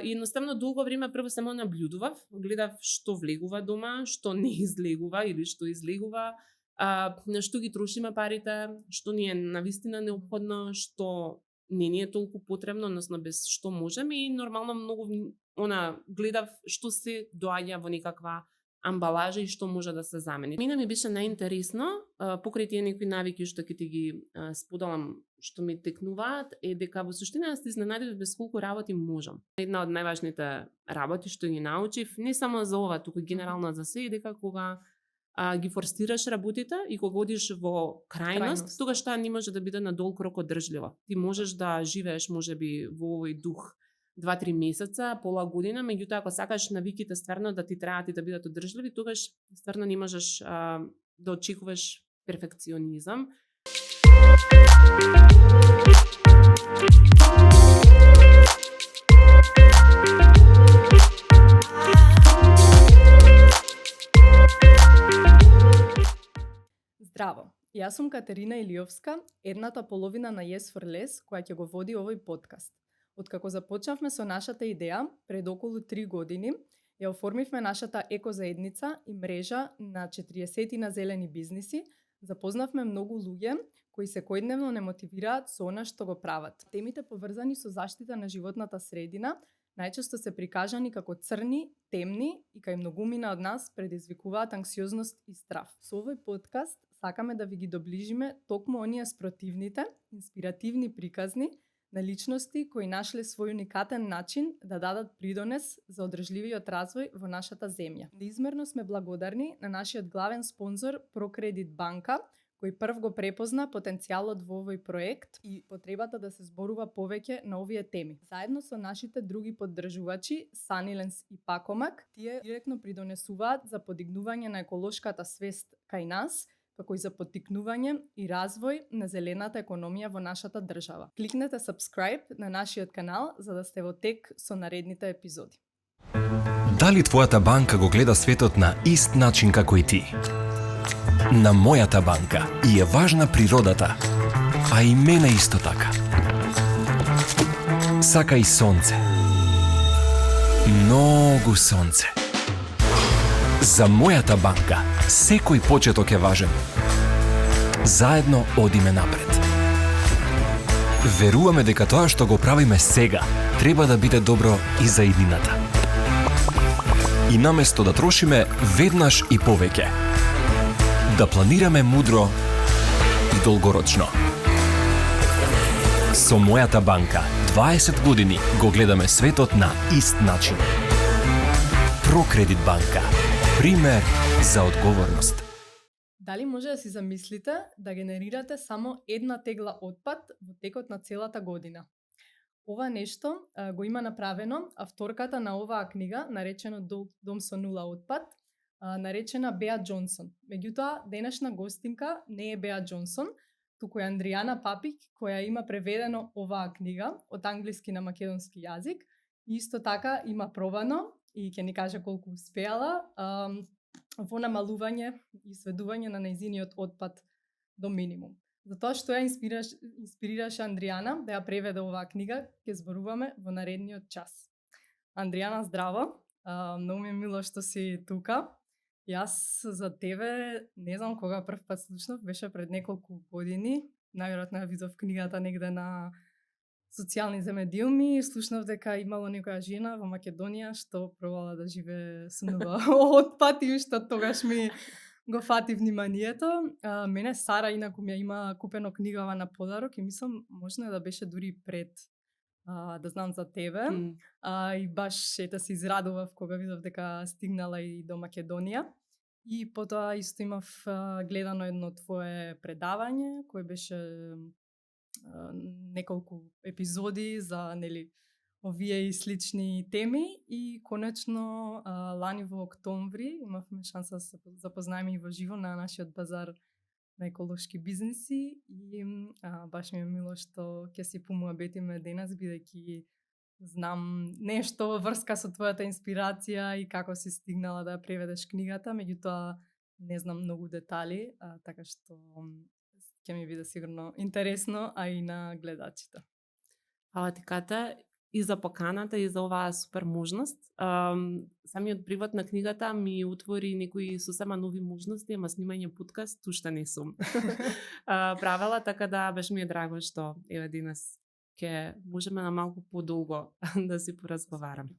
И едноставно долго време прво само наблюдував, гледав што влегува дома, што не излегува или што излегува, на што ги трошиме парите, што ни е навистина неопходно, што не ни е толку потребно, односно без што можеме и нормално многу гледав што се доаѓа во некаква амбалажа и што може да се замени. Мене ми беше најинтересно, покрај тие некои навики што ќе ти ги споделам што ми текнуваат, е дека во суштина се изненадив без колку работи можам. Една од најважните работи што ги научив, не само за ова, туку генерално за се, е дека кога ги форсираш работите и кога одиш во крајност, тогаш таа не може да биде на долг рок одржливо. Ти можеш да живееш можеби во овој дух 2-3 месеца, пола година, меѓутоа ако сакаш навиките стварно да ти траат и да бидат одржливи, тогаш стварно не можеш да очекуваш перфекционизам. Здраво, јас сум Катерина Илиовска, едната половина на Yes for Less, која ќе го води овој подкаст. Откако започнавме со нашата идеја, пред околу 3 години, ја оформивме нашата екозаедница и мрежа на 40 на зелени бизниси, запознавме многу луѓе кои секојдневно не мотивираат со она што го прават. Темите поврзани со заштита на животната средина најчесто се прикажани како црни, темни и кај многумина од нас предизвикуваат анксиозност и страв. Со овој подкаст сакаме да ви ги доближиме токму оние спротивните, инспиративни приказни на личности кои нашле свој уникатен начин да дадат придонес за одржливиот развој во нашата земја. Неизмерно сме благодарни на нашиот главен спонзор ProCredit банка, кој прв го препозна потенцијалот во овој проект и потребата да се зборува повеќе на овие теми. Заедно со нашите други поддржувачи, Sunnylands и Пакомак, тие директно придонесуваат за подигнување на еколошката свест кај нас, како и за поттикнување и развој на зелената економија во нашата држава. Кликнете subscribe на нашиот канал за да сте во тек со наредните епизоди. Дали твојата банка го гледа светот на ист начин како и ти? На мојата банка и е важна природата, а и мене исто така. Сака и сонце. Многу сонце. За мојата банка секој почеток е важен. Заедно одиме напред. Веруваме дека тоа што го правиме сега треба да биде добро и за иднината. И наместо да трошиме веднаш и повеќе, да планираме мудро и долгорочно. Со мојата банка 20 години го гледаме светот на ист начин. ProCredit банка. Пример за одговорност. Дали може да си замислите да генерирате само една тегла отпад во текот на целата година? Ова нешто го има направено авторката на оваа книга, наречено Дом со нула отпад, наречена Беа Џонсон. Меѓутоа, денешна гостинка не е Беа Џонсон, туку е Андријана Папик, која има преведено оваа книга од англиски на македонски јазик. И исто така има пробано и ќе ни каже колку успеала во намалување и сведување на нејзиниот отпад до минимум. Затоа што ја инспирираше Андријана да ја преведе оваа книга, ќе зборуваме во наредниот час. Андријана, здраво! Многу ми е мило што си тука. Јас за тебе не знам кога прв пат слушнав, беше пред неколку години. Најверојатно ја видов книгата негде на социјалните медиуми. Слушнав дека имало некоја жена во Македонија што пробала да живее со нула отпад и што тогаш ми го фати вниманието. Мене Сара инаку ми ја има купено книгава на подарок и мислам можно да беше дури пред да знам за тебе. И баш ете се израдував кога видов дека стигнала и до Македонија. И потоа исто имав гледано едно твое предавање кој беше неколку епизоди за овие и слични теми и конечно лани во октомври имавме шанса да се запознаеме и во живо на нашиот базар на еколошки бизниси и баш ми е мило што ќе си помуабетиме денес бидејќи знам нешто врска со твојата инспирација и како си стигнала да ја преведеш книгата, меѓутоа не знам многу детали, така што ќе ми биде сигурно интересно, а и на гледачите. Фала ти, Ката. и за поканата и за оваа супер можност. Самиот привод на книгата ми отвори некои сосема нови можности, ама снимање подкаст уште не сум правела, така да беше ми е драго што еве денес ќе можеме на малку подолго да си поразговарам.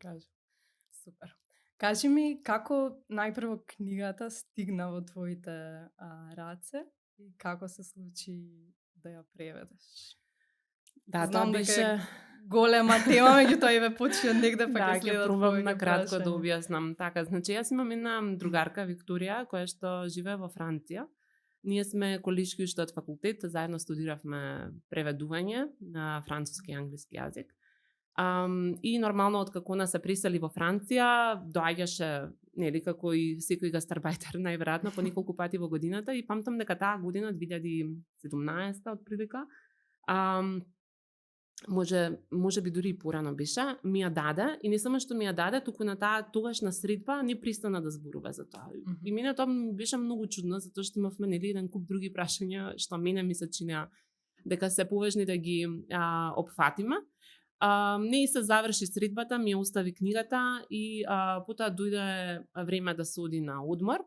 Супер. Кажи ми како најпрво книгата стигна во твоите раце и како се случи да ја преведеш? Да, Знам тоа беше голема тема, меѓутоа еве почи од негде па да, ќе следат пробам повеќе на кратко да прашања. објаснам. Така, значи јас имам една другарка Викторија која што живее во Франција. Ние сме колишки уште од факултет, заедно студиравме преведување на француски и англиски јазик. И нормално откако она се присели во Франција, доаѓаше, нели, како и секој гастарбајтер најверојатно по неколку пати во годината и памтам дека таа година 2017 отприлика, може би дури и порано беше, ми ја даде и не само што ми ја даде, туку на таа тогашна средба не пристана да зборува за тоа. И мене тоа ми беше многу чудно, затоа што имавме нели еден куп други прашања што мене ми се чинеа дека се поважни да ги опфатиме. Не и се заврши средбата, ми ја остави книгата и потоа дојде време да се оди на одмор,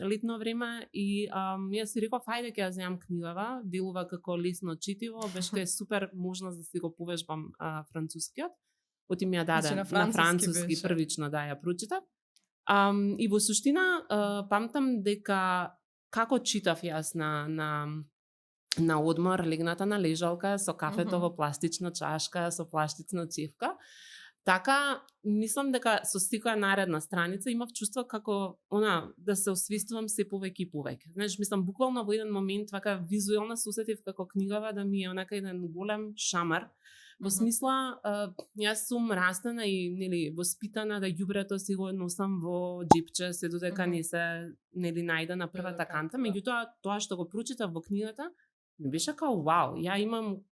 летно време и јас си реков ајде ќе ја земам книгава, делува како лесно читиво, беше супер можност да си го повежбам францускиот. Оти ми ја даде на француски беше. Првично да ја прочитав. И во суштина памтам дека како читав јас на одмор, легната на лежалка со кафето во пластична чашка, со пластична цевка. Така, мислам дека со секоја наредна страница имав чувство како да се освистувам се повеќе и повеќе. Знаеш, мислам буквално во еден момент така визуелно се усетив како книгава да ми е онака еден голем шамар. Во смисла, јас сум растена и нели воспитана да ѓубрето си го носам во џипче се додека не се нели најде на првата канта, меѓутоа тоа што го прочитав во книгата ми беше као вау, ја имам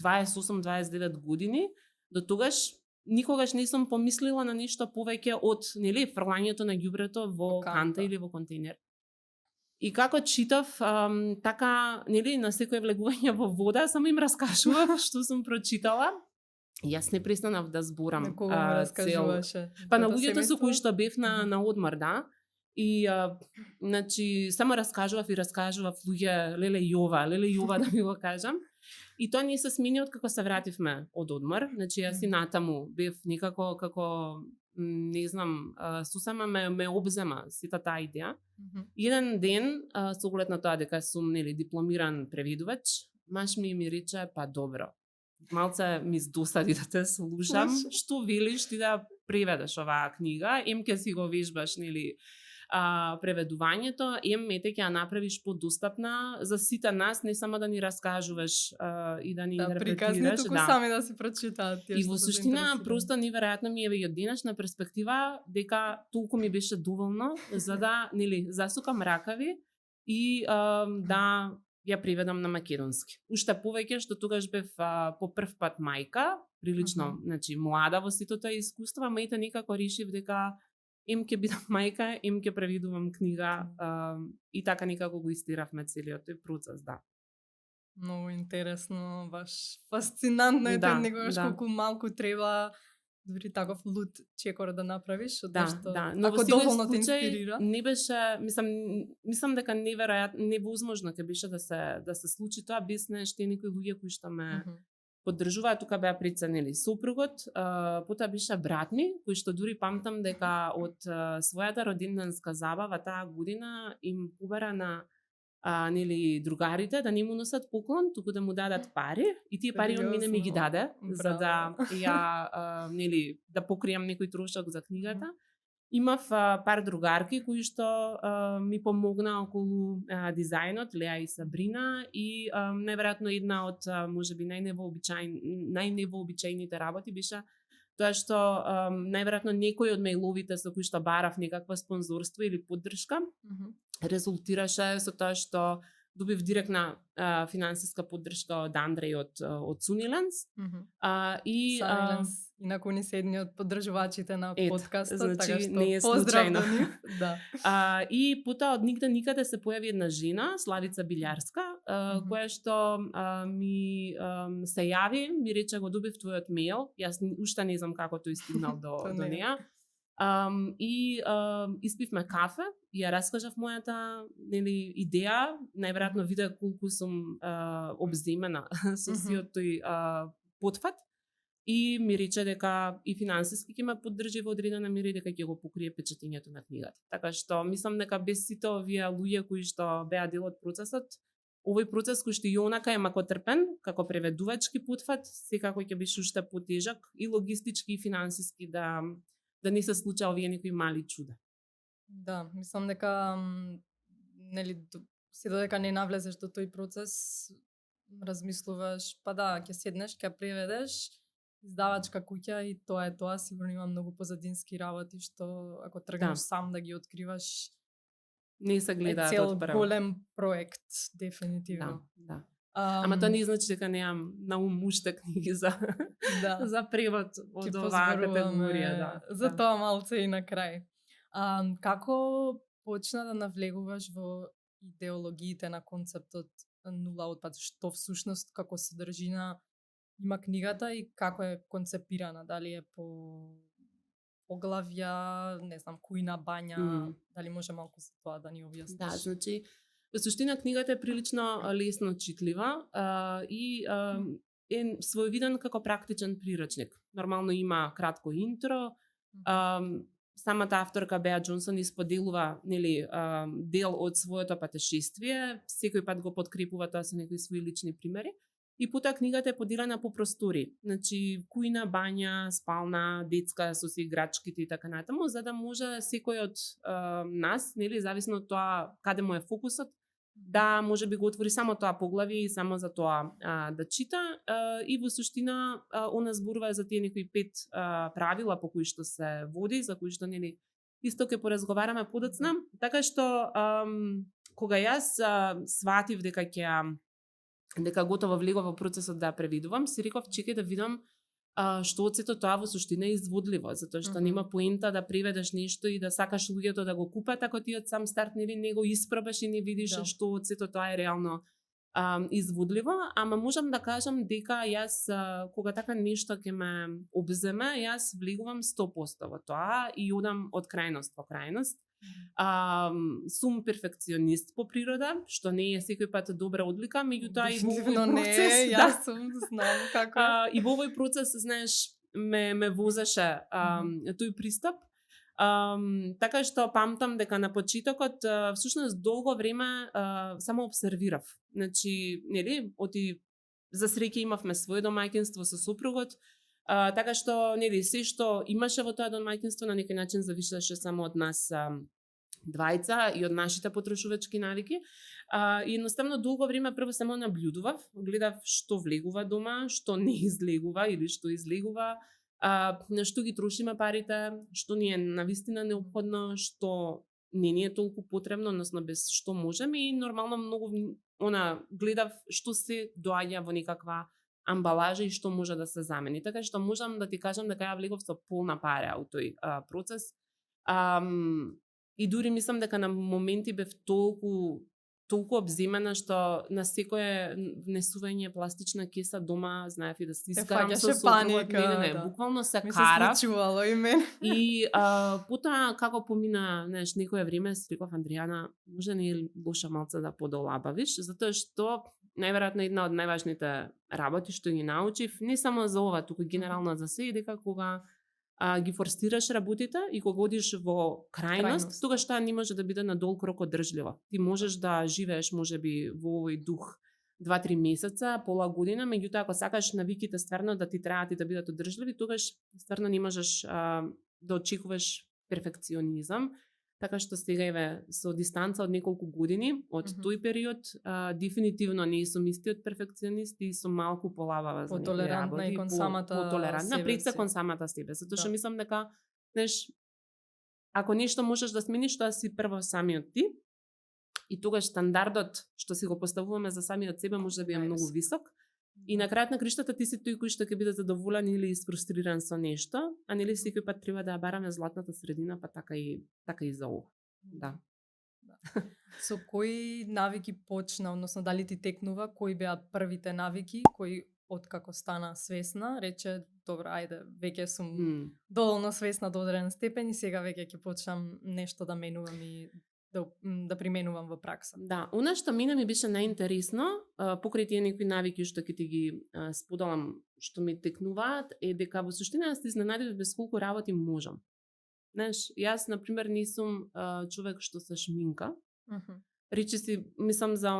28-29 години, до тогаш никогаш не сум помислила на нешто повеќе од нели фрлањето на ѓубрето во канта или во контейнер. И како читав, така нели на секое влегување во вода, само им раскажував што сум прочитала. Јас не престанав да зборам. На кого му раскажуваше? Па на луѓето со кои што бев на одмор, да. И значи само раскажував луѓе леле Јова да ми го кажам. И тоа не се смени од како се вративме од одмор. Значи јас и натаму бев некако како не знам, сосема ме обзема сета таа идеја. Еден ден со оглед на тоа дека сум нели дипломиран преведувач, маш ми рече па добро. Малце ми здосади да те слушам, што велиш ти да преведеш оваа книга, ќе си го вежбаш нели преведувањето, ете ќе ја направиш подостапна за сите нас, не само да ни раскажуваш и да ни интерпретираш, туку сами да си прочитаат тие. И во суштина просто неверојатно ми е и од денешна перспектива дека толку ми беше доволно за да нели засукам ракави и да ја преведам на македонски. Уште повеќе што тогаш бев по прв пат мајка, прилично, значи млада во сето тоа искуство, ама ете некако решив дека ќе бидам мајка, ќе преведувам книга и така некако го истиравме целиот тој процес, да. Многу интересно, баш фасцинантно е тоа некогаш колку малку треба дури таков луд чекор да направиш, од нешто. Да, но во доволно те инспирира. Не беше, мислам дека невозможно ќе беше да се случи тоа без нешто некои луѓе кои што ме поддржуваат. Тука беа приценели сопругот, потоа беше брат ми, кој што дури памтам дека од својата роденденска забава таа година им побара на нели другарите да не му носат поклон, туку да му дадат пари и тие пари од мене ми ги даде за да ја нели да покријам некој трошок за книгата. Имав пар другарки кои што ми помогна околу дизајнот, Леа и Сабрина, и најверојатно една од можеби најневообичајните работи беше тоа што најверојатно некој од мејловите со кои што барав некаква спонзорство или поддршка резултираше со тоа што добив директна финансиска поддршка од Андреј од Sunnylands. И Sunnylands, инаку ни се едни од поддржувачите на подкастот, значи, така што не е поздрав случајно. до нив. Да. И потоа од нигде никаде се појави една жена, Славица Билјарска, која што ми се јави, ми рече го добив твојот мејл, јас уште не знам како тој стигнал до неа. И испивме кафе, ја раскажав мојата идеја, најверојатно видеа колку сум обземена со сиот тој потфат и ми рече дека и финансиски ќе ме поддржи во одредена мера и дека ќе го покрие печатењето на книгата. Така што мислам дека без сите овие луѓе кои што беа дел од процесот, овој процес кој што и онака е макотрпен, како преведувачки потфат, секако ќе бише уште потежак и логистички и финансиски да не се случаа овие некои мали чуда. Да, мислам дека се додека не навлезеш до тој процес, размислуваш, па да, ќе седнеш, ќе преведеш, издавачка куќа и тоа е тоа, сигурно има многу позадински работи што ако тргнеш сам да ги откриваш, не се гледаат од прво. Цел голем проект, дефинитивно. Да. Ама тоа не значи дека немам на ум уште книги за превод од оваа категорија. За тоа малце и на крај. Како почна да навлегуваш во идеологиите на концептот нула отпад, што всушност како содржина има книгата и како е концепирана, дали е по поглавја, не знам, кујна бања, дали може малку за тоа да ни објасниш? Да, значи во суштина книгата е прилично лесно читлива и е своевиден како практичен приручник. Нормално има кратко интро. Самата авторка Беа Џонсон исподелува дел од своето патешествие, секој пат го подкрепува тоа со некои свои лични примери. И потоа книгата е поделена по простори. Значи, кујна, бања, спална, детска со си играчките и така натаму, за да може секој од нас, зависно од тоа каде му е фокусот, да може би го отвори само тоа поглавје и само за тоа да чита. И во суштина, она зборува за тие некои 5 правила по кои што се води, за кои што исто ќе поразговараме подоцна. Така што, кога јас сватив дека готово влегов во процесот да преведувам, си реков чекај да видам што од сето тоа во суштина е изводливо, затоа што нема поента да преведеш нешто и да сакаш луѓето да го купат ако ти од сам старт не го испробаш и не видиш што од сето тоа е реално изводливо, ама можам да кажам дека јас кога така нешто ќе ме обземе, јас влегувам 100% во тоа и одам од крајност во крајност. Сум перфекционист по природа, што не е секој пат добра одлика, меѓутоа и во овој процес, јас сум, знам како. И во овој процес, знаеш, ме возеше тој пристап. Така што памтам дека на почетокот всушност долго време само обсервирав. Значи, за среќа имавме свое домаќинство со сопругот, така што се што имаше во тоа домаќинство на некој начин зависеше само од нас двајца и од нашите потрошувачки навики. И едноставно долго време прво само наблюдував, гледав што влегува дома, што не излегува или што излегува, на што ги трошиме парите, што ни е навистина неопходно, што не ни е толку потребно, односно без што можеме и нормално многу гледав што се доаѓа во некаква амбалажа и што може да се замени. Така што можам да ти кажам дека ја влегов со полна пара у тој процес. И дури мислам дека на моменти бев толку обземена што на секое внесување пластична кеса дома, знаев и да се искарам со сопругот. Не, буквално се карав. Ми се случувало и мен. И потоа како помина, некое време, си реков, Андријана, може не е лоша малце да подолабавиш, затоа што најверојатно една од најважните работи што ги научив, не само за ова, туку генерално за се, дека кога ги форсираш работите и кога одиш во крајност, тогаш тоа не може да биде на долг рок одржливо. Ти можеш да живееш можеби во овој дух 2-3 месеца, пола година, меѓутоа ако сакаш навиките стварно да ти траат и да бидат одржливи, тогаш стварно не можеш да очекуваш перфекционизам. Така што сега со дистанца од неколку години од тој период, дефинитивно не сум истиот перфекционист и сум малку полабава за некои работи. Потолерантна и кон самата себе. Пред се кон самата себе, затоа што мислам дека, ако нешто можеш да смениш, тоа си прво самиот ти, и тогаш стандардот што си го поставуваме за самиот себе може да биде многу Највисок. висок. И на крајот на криштата ти си тој кој што ќе биде задоволен или изфрустриран со нешто, а нели секој пат треба да ја бараме златната средина, па така и за ова. Да. Со кои навики почна, односно дали ти текнува, кои беа првите навики, кои откако стана свесна, рече, добро, ајде, веќе сум доволно свесна до одреден степен и сега веќе ќе почнам нешто да менувам и да применувам во пракса. Да, она што мене ми беше најинтересно, покрај тие некои навики што ќе ти ги споделам што ми текнуваат, е дека во суштина јас се изненадив без колку работи можам. Знаеш, јас, например, не сум човек што се шминка. Речи си, мислам за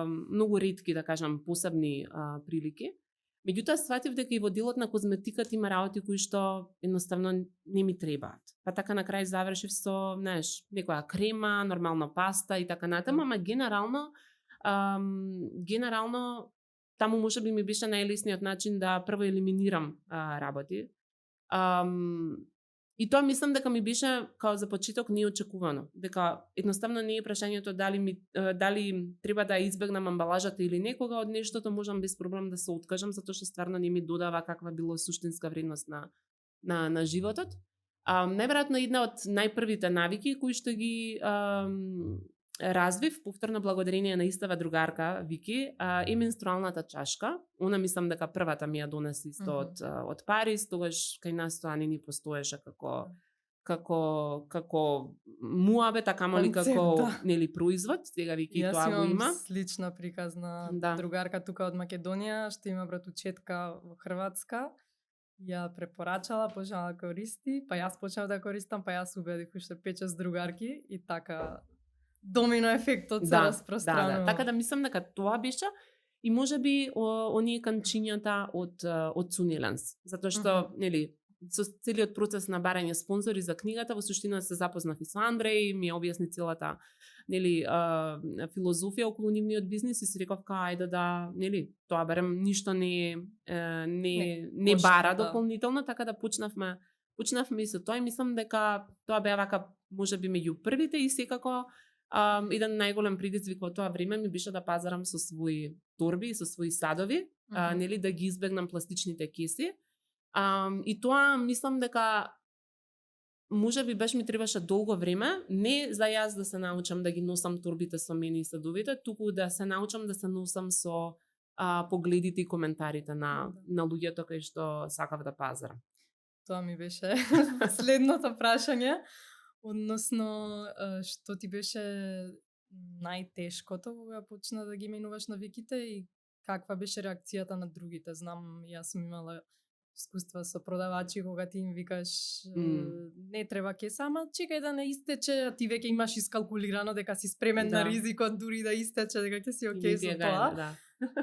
многу ретки, да кажам, посебни прилики. Меѓутоа, сватив дека и во делот на козметиката има работи кои што едноставно не ми требаат. Па така на крај завршив со, знаеш, некоја крема, нормална паста и така натаму, ама генерално таму можеби ми беше најлесниот начин да прво елиминирам работи. И тоа мислам дека ми беше као за почеток неочекувано, дека едноставно не е прашањето дали треба да избегнам амбалажата или некога од нештото, можам без проблем да се откажам затоа што стварно не ми додава каква било суштинска вредност на животот. Најверојатно една од најпрвите навики кои што ги развив повторно благодарение на истава другарка Вики, е менструалната чашка. Она мислам дека првата ми ја донесе исто од Париз, тогаш кај нас тоа не ни постоеше како муабет, а камоли како нели производ. Сега Вики тоа го има. Јас имам слична приказна другарка тука од Македонија, што има братучетка во Хрватска. Ја препорачала, почнала да користи, па јас почнав да користам, па јас убедив уште 5-6 другарки и така домино ефектот се распространува. Да. Така да мислам дека тоа беше и можеби оние канчињата од Цунеленс, затоа што нели со целиот процес на барање спонзори за книгата во суштина се запознав и со Андреј, ми објасни целата нели филозофија околу нивниот бизнис и си реков ајде да нели тоа барем ништо не бара дополнително, така да почнавме и со тоа и мислам дека тоа беа вака можеби меѓу првите и секако еден најголем предизвик во тоа време ми беше да пазарам со своји торби и со своји садови, нели да ги избегнам пластичните кеси. И тоа мислам дека можеби баш ми требаше долго време, не за јас да се научам да ги носам торбите со мене и садовите, туку да се научам да се носам со погледите и коментарите на луѓето кај што сакав да пазарам. Тоа ми беше следното прашање. Односно, што ти беше најтешкото кога почна да ги менуваш навиките и каква беше реакцијата на другите? Знам, јас сум имала искуства со продавачи кога ти им викаш не треба кеса, ама чекај да не истече, а ти веќе имаш искалкулирано дека си спремен на ризикот дури да истече, дека ќе си окей со тоа.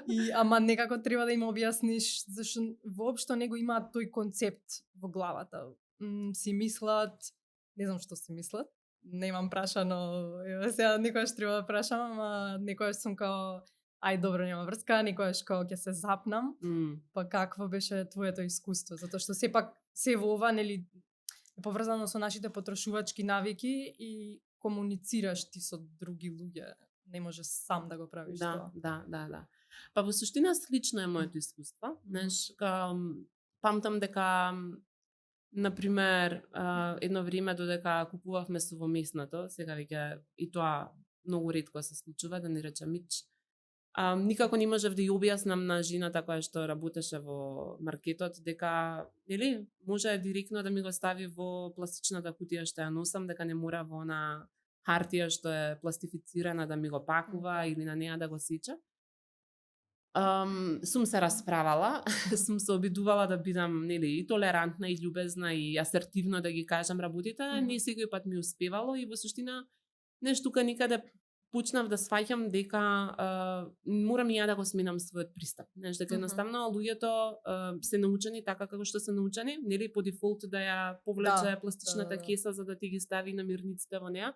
И ама некако треба да им објасниш зашто воопшто не го имаат тој концепт во главата. Си мислат, не знам што си мислат, немам прашано, сега некојаш треба да прашам, ама некојаш сум као ај добро, нема врска, некојаш као ќе се запнам, па какво беше твоето искуство? Затоа што сепак се во ова нели е поврзано со нашите потрошувачки навики и комуницираш ти со други луѓе, не можеш сам да го правиш тоа. Да. Па во суштина слично е моето искуство. Знаеш, памтам дека например, едно време додека купувавме совоместното, сега веќе и тоа многу ретко се случува, да не речам мич. Никако не можев да ја објаснам на жената која што работеше во маркетот дека нели може директно да ми го стави во пластичната кутија што ја носам, дека не мора во она хартија што е пластифицирана да ми го пакува или на неа да го сече. Сум се расправала, сум се обидувала да бидам нели и толерантна и љубезна и асертивно да ги кажам работите, не секој пат ми успевало и во суштина нешто тука никаде почнав да сваќам дека морам и ја да го сменам својот пристап. Знаеш, дека едноставно луѓето се научени така како што се научени, нели по дефолт да ја повлече пластичната кеса за да ти ги стави намирниците во неа.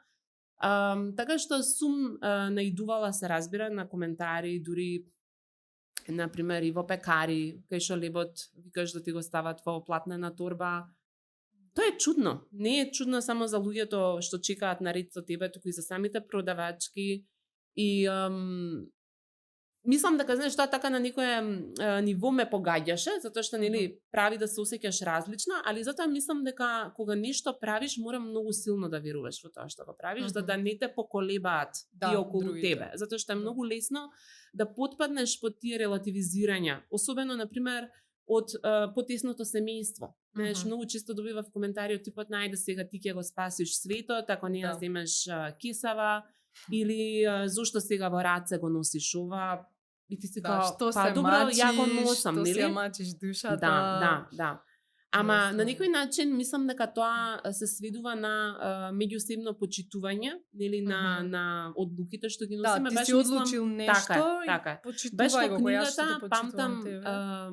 Така што сум наидувала, се разбира, на коментари, дури например и во пекари, кај што лебот викаш да ти го стават во платнена торба. Тоа е чудно. Не е чудно само за луѓето што чекаат на ред со тебе, туку и за самите продавачки. И мислам дека знаеш тоа така на некое ниво ме погаѓаше, затоа што нели прави да се осеќаш различно, али затоа мислам дека кога нешто правиш, мора многу силно да веруваш во тоа што го правиш, за да не те поколебаат и околу тебе, затоа што е многу лесно да потпаднеш под тие релативизирања, особено на пример од потесното семејство. Знаеш, многу често добивав коментари од типот најде сега ти ќе го спасиш светот, ако не ја земеш кесава, или зошто сега во раце го носиш ова, и ти си као, па добро, ја го носам, нели? Што се мачиш душата. Да. Ама на некој начин мислам дека тоа се сведува на меѓусебно почитување, нели на одлуките што ги носиме. Да, ти си одлучил нешто така. И почитувај го, која што те памтам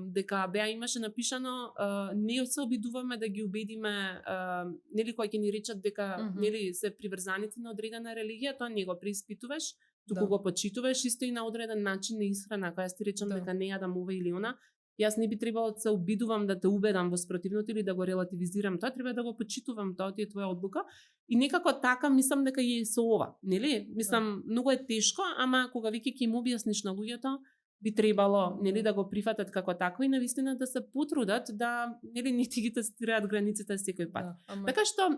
дека беа имаше напишано не се обидуваме да ги убедиме, нели кои ќе ни речат дека нели се приврзаници на одредена религија, тоа не го преиспитуваш, туку го почитуваш исто и на одреден начин на исхрана, кога ти речам дека не јадам ова или она. Јас не би требало да се обидувам да те убедам во спротивното или да го релативизирам тоа, треба да го почитувам, тоа ти е твоја одлука. И некако така мислам дека е со ова, нели? Мислам, многу е тешко, ама кога веќе ќе им објасниш на луѓето, би требало нели да го прифатат како такво и навистина да се потрудат да нели не ти ги тестираат границите секој пат. Така што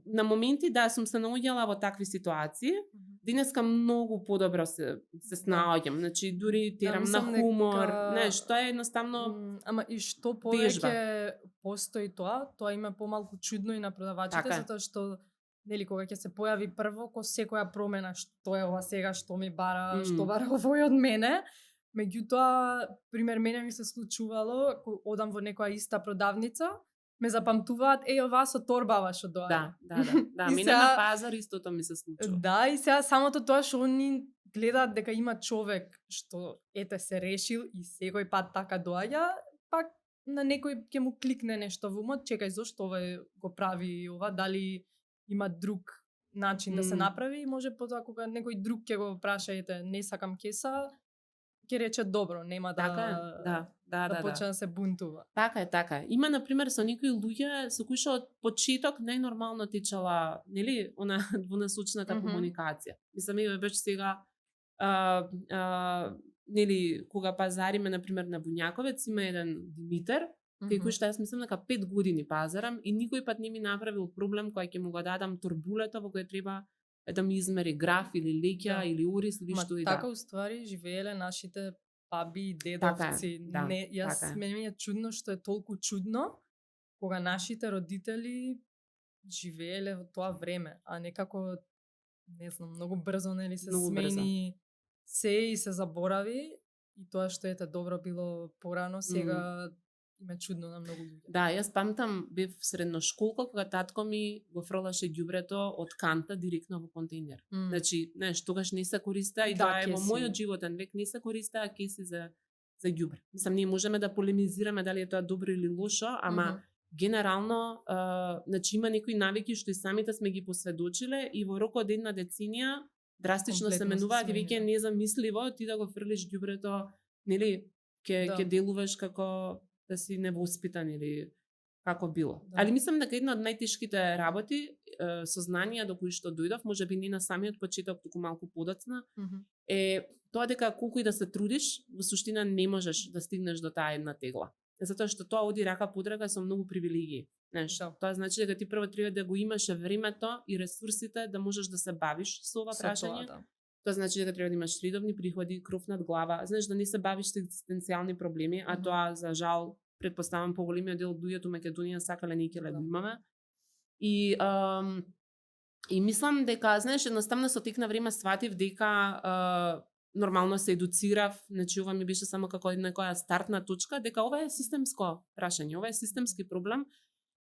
на моменти да сум се наоѓала во такви ситуации, денеска многу подобро се снаоѓам, значи дури терам на хумор, знаеш, тоа е едноставно ама и што повеќе постои тоа има помалку чудно и на продавачите, затоа што нели кога ќе се појави прво ко секоја промена, што е ова сега, што ми бара, што бара овој од мене. Меѓутоа, пример, мене ми се случувало, ако одам во некоја иста продавница, ме запамтуваат, оваа со торбава што доаѓа. Да, мене на пазар истото ми се случува. Да, и сега самото тоа што они гледаат дека има човек што се решил и секој пат така доаѓа, пак на некој ќе му кликне нешто во умот, чекај зошто овој го прави ова, дали има друг начин да се направи, и може потоа кога некој друг ќе го праша, не сакам кеса, ќе рече добро, нема да почне да се бунтува. Така е. Има на пример со некои луѓе со кои што од почеток најнормално течела, нели, она двунасочната комуникација. Мислам, беше сега нели кога пазариме на пример на Буњаковец, има еден Димитар, кај кој што јас мислам дека 5 години пазарам и никој пат не ми направил проблем кога ќе му го дадам турбулето во кој треба да ми измери граф или леќа или урис или што и да. Така уствари живееле нашите баби и дедовци. Мене ми е чудно што е толку чудно кога нашите родители живееле во тоа време, а некако не знам, многу брзо нели се смени се и се заборави и тоа што добро било порано сега ме чудно на многу луѓе. Да, јас памтам бев средношколка кога татко ми го фрлаше ѓубрето од канта директно во контејнер. Значи, тогаш не се користеа и тоа е во мојот животен век не се користеа кеси за ѓубре. Мислам, ние можеме да полемизираме дали е тоа добро или лошо, ама генерално, значи има некои навики што и самите сме ги посведочиле и во рок од една деценија драстично се менуваат и веќе е незамисливо ти да го фрлиш ѓубрето, нели, ќе делуваш како да си невоспитан или како било. Али мислам дека една од најтешките работи, сознанија до кои што дојдов, можеби не на самиот почеток, туку малку подоцна, е тоа дека колку и да се трудиш, во суштина не можеш да стигнеш до таа една тегла. Затоа што тоа оди рака под рака со многу привилегии. Тоа значи дека ти прво треба да го имаш времето и ресурсите да можеш да се бавиш со ова прашање. Тоа значи дека треба да имаш редовни приходи, кров над глава, знаеш да не се бавиш со екзистенцијални проблеми, а тоа за жал претпоставам поголемиот дел од луѓето Македонија сакале не ќе го имаме. И мислам дека знаеш едноставно со тек на време сватив дека нормално се едуцирав, значи ова ми беше само како некоја стартна точка, дека ова е системско прашање, ова е системски проблем.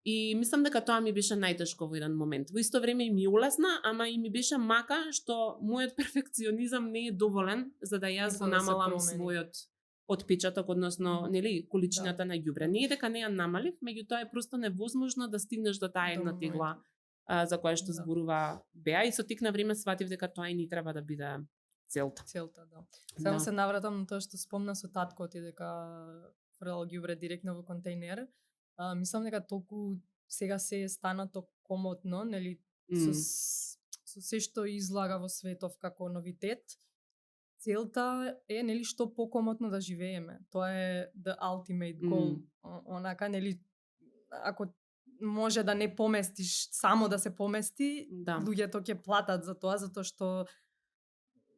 И мислам дека тоа ми беше најтешко во еден момент. Во исто време и ми улесна, ама и ми беше мака што мојот перфекционизам не е доволен за да јас го намалам својот отпечаток, односно, нели, количината на ѓубре. Не е дека не ја намалив, меѓутоа е просто невозможно да стигнеш до таа една тегла за која што зборува Беа и со тек на време сватив дека тоа и не треба да биде целта. Само се навратам на тоа што спомна со таткот и дека фрлал ѓубре директно во контејнер. Мислам дека толку сега се е станато комотно, нели, со се што излага во светов како новитет. Целта е, нели, што покомотно да живееме. Тоа е the ultimate goal. Онака, нели, ако може да не поместиш, само да се помести, луѓето ќе платат за тоа, затоа што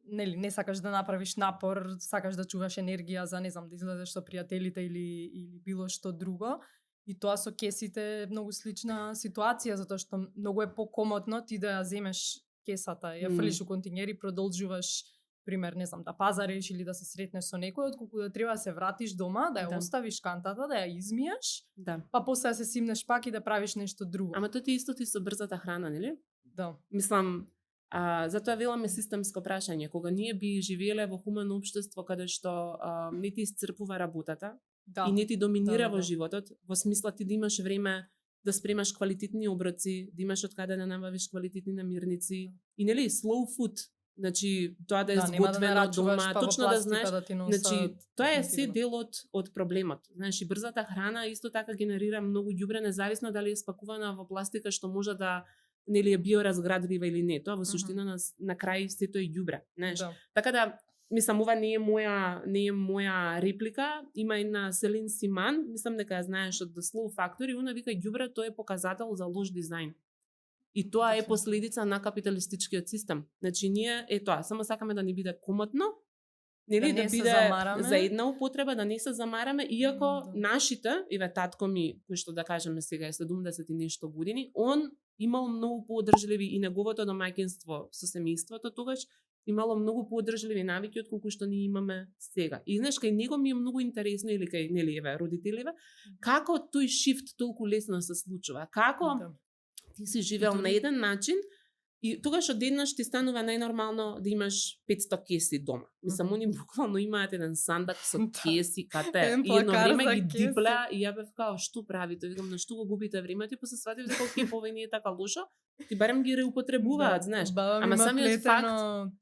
нели, не сакаш да направиш напор, сакаш да чуваш енергија за, не знам, да излезеш со пријателите или било што друго. И тоа со кесите е многу слична ситуација, затоа што многу е покомотно ти да ја земеш кесата, ја фрлиш у континер и продолжуваш, пример, не знам, да пазариш или да се сретнеш со некој, отколку да треба да се вратиш дома, да ја оставиш кантата, да ја измиеш, па после да се симнеш пак и да правиш нешто друго. Ама тоа ти исто ти со брзата храна, нели? Да. Мислам, затоа веламе системско прашање. Кога ние би живееле во хумано општество каде што не ти исцрпува работата и не ти доминира во животот, во смисла ти да имаш време да спремаш квалитетни оброци, да имаш од каде да набавиш квалитетни намирници и нели slow food. Значи, тоа да е зготвено дома, точно да знаеш, значи, тоа е се дел од проблемот. Знаеш, и брзата храна исто така генерира многу ѓубре, независно дали е спакувана во пластика што може да нели е биоразградлива или не. Тоа во суштина на крај сето е ѓубре, знаеш. Така да, мислам, ова не е моја реплика, има една Селин Симан, мислам дека ја знаеш од The Slow Factor, и она вика ѓубре тоа е показател за лош дизајн. И тоа е последица на капиталистичкиот систем. Значи ние тоа, само сакаме да не биде комотно, нели да биде за една употреба, да не се замараме, иако нашите, еве татко ми, кој што да кажеме сега е 70 и нешто години, он имал многу поодржливи и неговото домаќинство со семејството тогаш имало многу поодржливи навики од колку што ние имаме сега. И знаеш, кај него ми е многу интересно, или кај нели еве родителиве, како тој шифт толку лесно се случува. Како ти си живеел на еден начин и тогаш одеднаш ти станува најнормално да имаш 500 кеси дома. Мислам, они буквално имаат еден сандак со кеси, кате, и едно време ги дипла и ја бев као, што правите? Викам, на што го губите времето? И после сватив дека окей, не е така лошо, ти барем ги реупотребуваат, знаеш. Ама самиот факт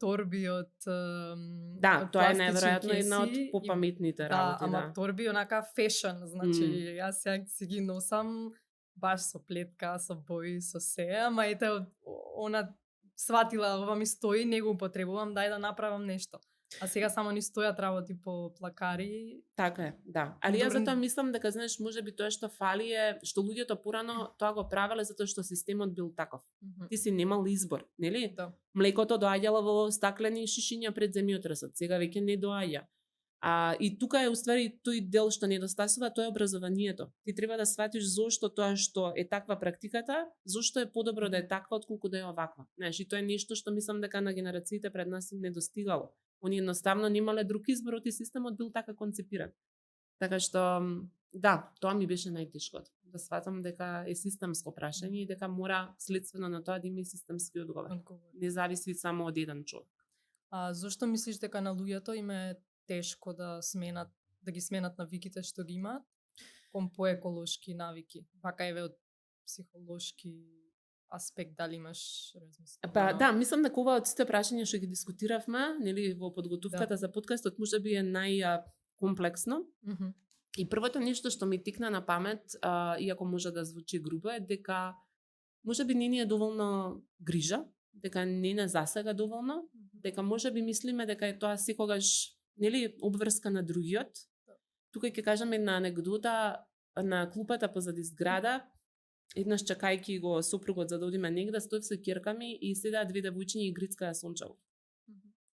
торби од да, тоа е најверојатно една од попаметните работи, ама торби онака фешн, значи јас сега си ги носам баш со плетка, со бои, со се, ама ете, она сватила, ова ми стои, не го употребувам, дај да направам нешто. А сега само ни стојат работи по плакари. Така е, да. Али јас затоа мислам дека, знаеш, можеби тоа што фали е, што луѓето порано тоа го правеле затоа што системот бил таков. Ти си немал избор, нели? Да. Млекото доаѓало во стаклени шишиња пред земјотресот, сега веќе не доаѓа. И тука е уствари тој дел што недостасува, тоа е образованието. Ти треба да сватиш зошто тоа што е таква практиката, зошто е подобро да е таква отколку да е оваква. Знаеш, и тоа е нешто што мислам дека на генерациите пред нас им не достигало. Они едноставно немале друг избор, и системот бил така концепиран. Така што да, тоа ми беше најтешкото. Да сватам дека е системско прашање и дека мора следствено на тоа да има и системски одговор. Не зависи само од еден човек. Зошто мислиш дека на луѓето им е тешко да ги сменат навиките што ги имаат кон поеколошки навики? Вака еве од психолошки аспект, дали имаш размислување? Па да, мислам дека ова од сите прашања што ги дискутиравме, нели, во подготовката за подкастот, можеби е најкомплексно. И првото нешто што ми тикна на памет, иако може да звучи грубо, е дека можеби не ни е доволно грижа, дека не на засега доволно, дека можеби мислиме дека е тоа секогаш, нели, обврска на другиот. Тука ќе кажам една анегдота. На клупата позади зграда, еднаш чакајќи го сопругот за да одиме негде, стоев со ќерками и седеа две девојчиња и грицкаа сончево.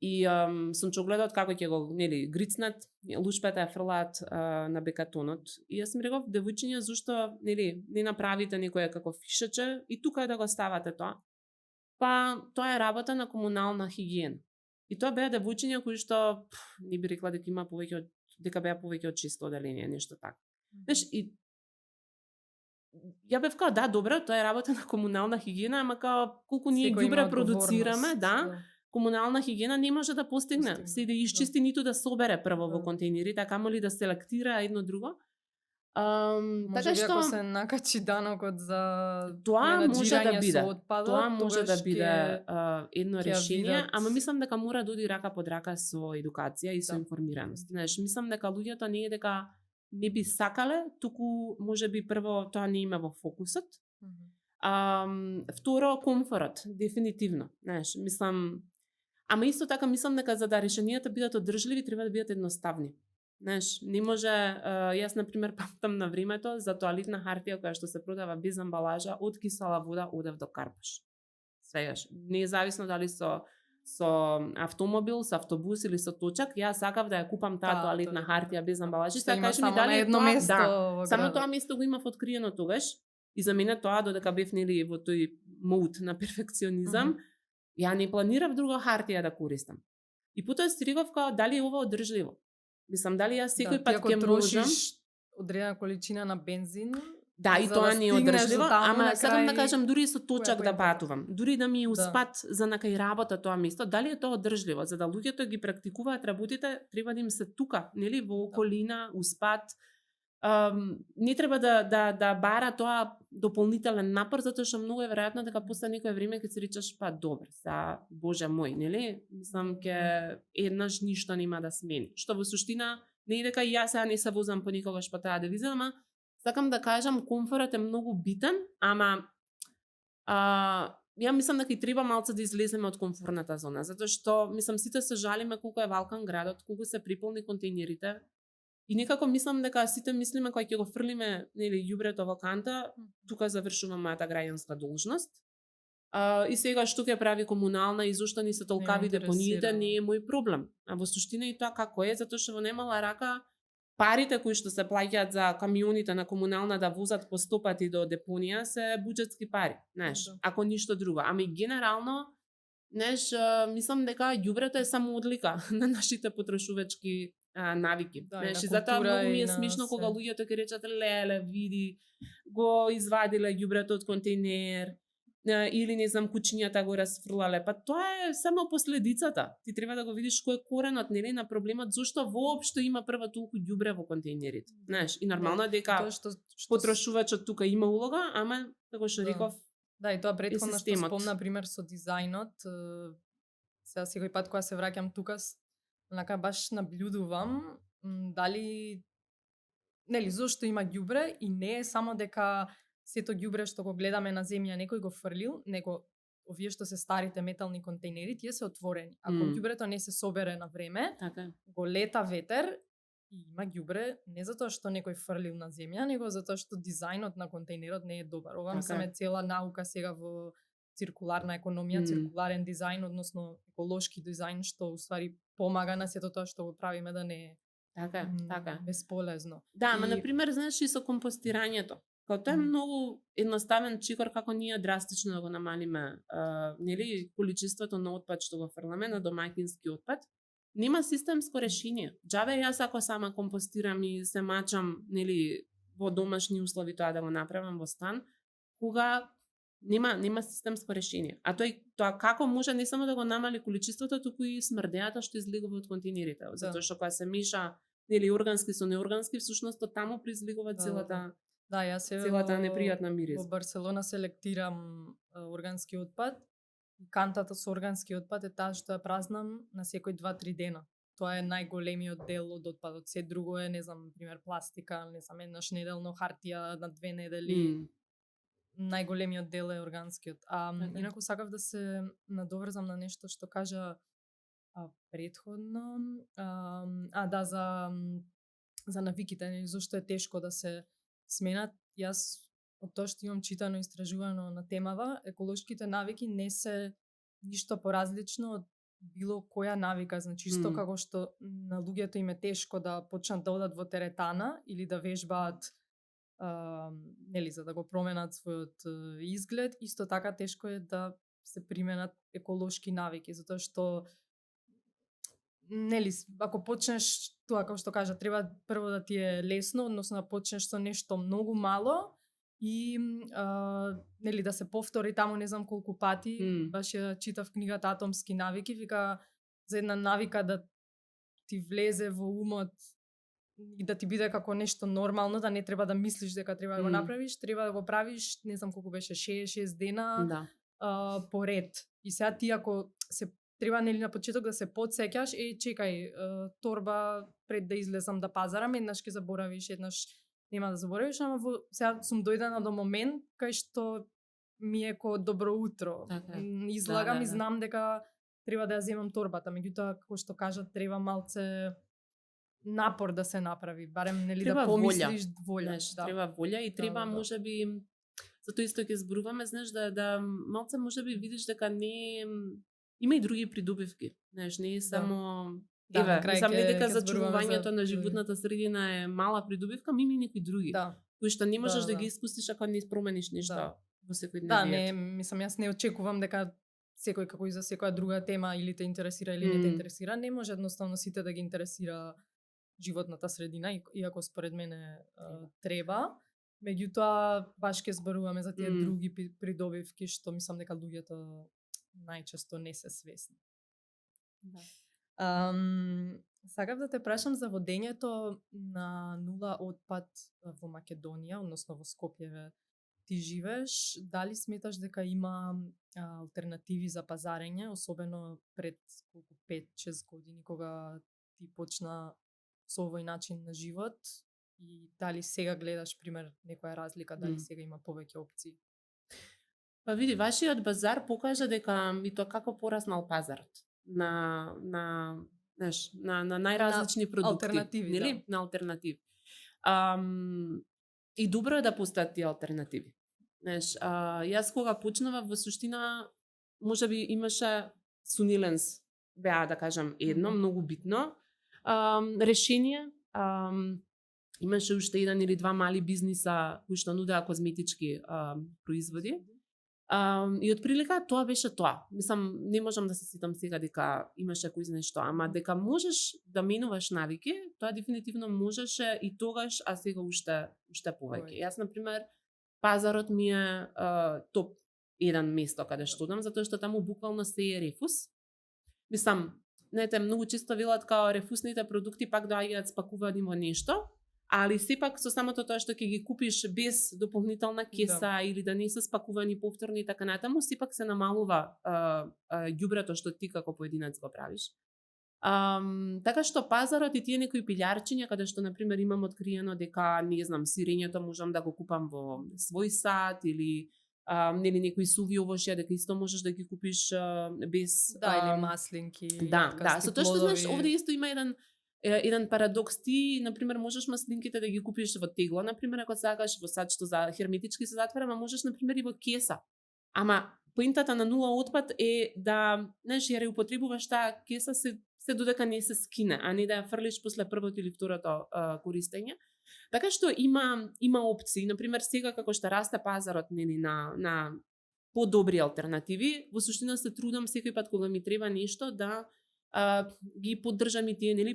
И сончогледот како ќе го, нели, грицнат, лушпата ја фрлаат на бекатонот. И јас ми реков, девојчиња, зошто, нели, не направите некоја како фишаче и тука да го ставате тоа? Па тоа е работа на комунална хигиена. И тоа беа девојчиња кои што не би рекла дека има повеќе од дека беа повеќе од 600 оделенија, нешто така. Знаеш, и ја бев као, да, добро, тоа е работа на комунална хигиена, ама као колку ние ѓубре продуцираме, да, комунална хигиена не може да постигне. Се да исчисти ниту да собере прво во контейнерите, а камо ли да селектира едно друго. Така што ако се накачи данокот за тоа може да биде. Отпадот, тоа може да биде едно решение, ама мислам дека мора да оди рака под рака со едукација и со информираност. Знаеш, мислам дека луѓето не е дека не би сакале, туку можеби прво тоа не има во фокусот. Второ, комфорот, дефинитивно. Знаеш, мислам, ама исто така мислам дека за да решенијата бидат одржливи, треба да бидат едноставни. Знаеш, не може, јас на пример памтам на времето за тоалетна хартија која што се продава без амбалажа, од кисела вода одев до карпаш. Свегаш, независно дали со автомобил, со автобус или со точак, јас сакав да ја купам таа тоалетна хартија без амбалажа. Сега кажи ми дали едно место во само тоа место го имав откриено тогаш. И за мене тоа додека бев нели во тој мод на перфекционизам, ја не планирав друга хартија да користам. И потоа си реков као дали е ова одржливо. Мислам дали јас секој пат ќе можам одредена количина на бензин. Да, и тоа не е одржливо, ама сакам да кажам дури со точак да патувам, дури да ми е успат за на кај работа тоа место, дали е тоа одржливо? За да луѓето ги практикуваат работите, треба да им се тука, нели, во околина, успат. Не треба да бара тоа дополнителен напор, затоа што многу е веројатно дека после некое време ќе се речеш па добро, боже мој, нели? Мислам ќе еднаш ништо нема да смени. Што во суштина не е дека јас сега не се возам поникогаш по таа девиза, ама сакам да кажам комфорот е многу битен, ама ја мислам дека и треба малце да излеземе од комфорната зона, затоа што мислам сите се жалиме колку е валкан градот, колку се приполни контейнерите. И некако мислам дека сите мислиме кога ќе го фрлиме, нели, ѓубрето во канта, тука завршува мојата граѓанска должност. И сега што ќе прави комунална и зошто ни се толкави депониите не е мој проблем. А во суштина и тоа како е, затоа што во немала рака парите кои што се плаќаат за камионите на комунална да возат по 100 пати до депонија се буџетски пари, знаеш, ако ништо друго. Ами генерално, знаеш, мислам дека ѓубрето е само одлика на нашите потрошувачки навики. Знаеш, и затоа многу ми е смешно кога луѓето ќе речат леле, види, го извадиле ѓубрето од контейнер, или не знам кучињата го расфрлале, па тоа е само последицата. Ти треба да го видиш кој е коренот, нели, на проблемот, зошто воопшто има прво толку ѓубре во контейнерите. Знаеш, и нормално дека потрошувачот тука има улога, ама како што реков, да, и тоа претходно што спомна пример со дизајнот, сега секој пат кога се враќам тука, онака баш наблюдувам дали, нели, зошто има ѓубре и не е само дека сето ѓубре што го гледаме на земја некој го фрлил, него овие што се старите метални контейнери, тие се отворени. Ако ѓубрето не се собере на време, го лета ветер и има ѓубре не затоа што некој фрлил на земја, него затоа што дизајнот на контейнерот не е добар. Ова мислам е цела наука сега во циркуларна економија, циркуларен дизајн, односно еколошки дизајн, што уствари помага на сето тоа што го правиме да не е така бесполезно. Да, ама на пример, знаеш, и со компостирањето. Као тоа е многу едноставен чикор како ние драстично да го намалиме, нели, количеството на отпад што го фрламе на домаќински отпад. Нема системско решение. Џабе јас ако сама компостирам и се мачам, нели, во домашни услови тоа да го направам во стан, кога нема системско решение. А тоа како може не само да го намали количеството, туку и смрдеата што излегува од контейнерите. Затоа што кога се меша, нели, органски со неоргански, всушност таму произлегува целата целата непријатна мирис. Во Барселона селектирам органски отпад. Кантата со органски отпад е таа што ја празнам на секој 2-3 дена. Тоа е најголемиот дел од отпадот. Се друго е, не знам, пример пластика, не знам, еднаш неделно хартија на 2 недели. Најголемиот дел е органскиот. Инаку сакав да се надоврзам на нешто што кажа претходно. За навиките, зашто е тешко да се сменат. Јас од тоа што имам читано и истражувано на темава, еколошките навики не се ништо поразлично од било која навика. Значи, исто како што на луѓето им е тешко да почнат да одат во теретана или да вежбаат, нели, за да го променат својот изглед, исто така тешко е да се применат еколошки навики, затоа што, нели, ако почнеш тоа, како што кажа, треба прво да ти е лесно, односно да почнеш со нешто многу мало и нели да се повтори таму не знам колку пати. Баш ја читав книгата Атомски навики, вика за една навика да ти влезе во умот и да ти биде како нешто нормално, да не треба да мислиш дека треба да го направиш, треба да го правиш, не знам колку беше, 6 дена поред. И сега ти ако се треба нели на почеток да се потсеќаш, чекај, торба пред да излезам да пазарам, еднаш ќе заборавиш, еднаш нема да заборавиш, ама сега сум дојдена до момент кај што ми е ко добро утро. Така е. Излагам и Да. знам дека треба да ја земам торбата, меѓутоа како што кажат треба малце напор да се направи, барем нели Треба да помислиш воља. Знаеш, треба волја и треба можеби затоа исто ќе зборуваме, знаеш, да малце можеби видиш дека не има и други придобивки. Знаеш, не е само сам не дека зачувувањето на животната средина е мала придобивка, има и некои други. Кои што не можеш да ги искусиш ако не промениш нешто во секој ден. Не, мислам, јас не очекувам дека секој како и за секоја друга тема или те интересира или не те интересира, не може едноставно сите да ги интересира животната средина, иако според мене треба. Меѓутоа, баш ќе зборуваме за тие други придобивки што мислам дека луѓето најчесто не се свесни. Сакав да те прашам за водењето на нула отпад во Македонија, односно во Скопје ти живееш. Дали сметаш дека има алтернативи за пазарење, особено пред 5-6 години кога ти почна со овој начин на живот? И дали сега гледаш, пример, некоја разлика, дали сега има повеќе опции? Па види, вашиот базар покажа дека и тоа како пораснал пазарот на најразлични продукти, алтернативи, нели? На алтернативи. И добро е да постојат тие алтернативи. Знаеш, јас кога почнава во суштина можеби имаше Сунилens, беа да кажам едно многу битно решение. Имаше уште еден или два мали бизниса кои што нудеа козметички производи. И отприлика тоа беше тоа. Мислам, не можам да се сетам сега дека имаше кој знае што, ама дека можеш да менуваш навики, тоа дефинитивно можеше и тогаш, а сега уште повеќе. Јас на пример пазарот ми е топ еден место каде што одам, затоа што таму буквално се е рефус. Мислам, знаете, многу често велат као рефусните продукти пак доаѓаат спакувани во нешто, али сепак со самото тоа што ќе ги купиш без дополнителна кеса или да не се спакувани повторно и така натаму, сепак се намалува ѓубрето што ти како поединец го правиш. Така што пазарот и тие некои пилјарчиња каде што на пример имам откриено дека не знам сирењето можам да го купам во свој сад или нели некои суви овошја дека исто можеш да ги купиш без или маслинки. Со тоа што знаеш овде исто има еден парадокс. Ти на пример можеш маслинките да ги купиш во тегло, на пример ако сакаш во сад што за херметички се затвора, ама можеш на пример и во кеса. Ама поинтата на нула отпад е да, знаеш, ја реупотребуваш таа кеса се додека не се скине, а не да ја фрлиш после првото или второто користење. Така што има опции, на пример сега како што расте пазарот нели на подобри алтернативи, во суштина се трудам секој пат кога ми треба нешто да ги поддржам и тие нели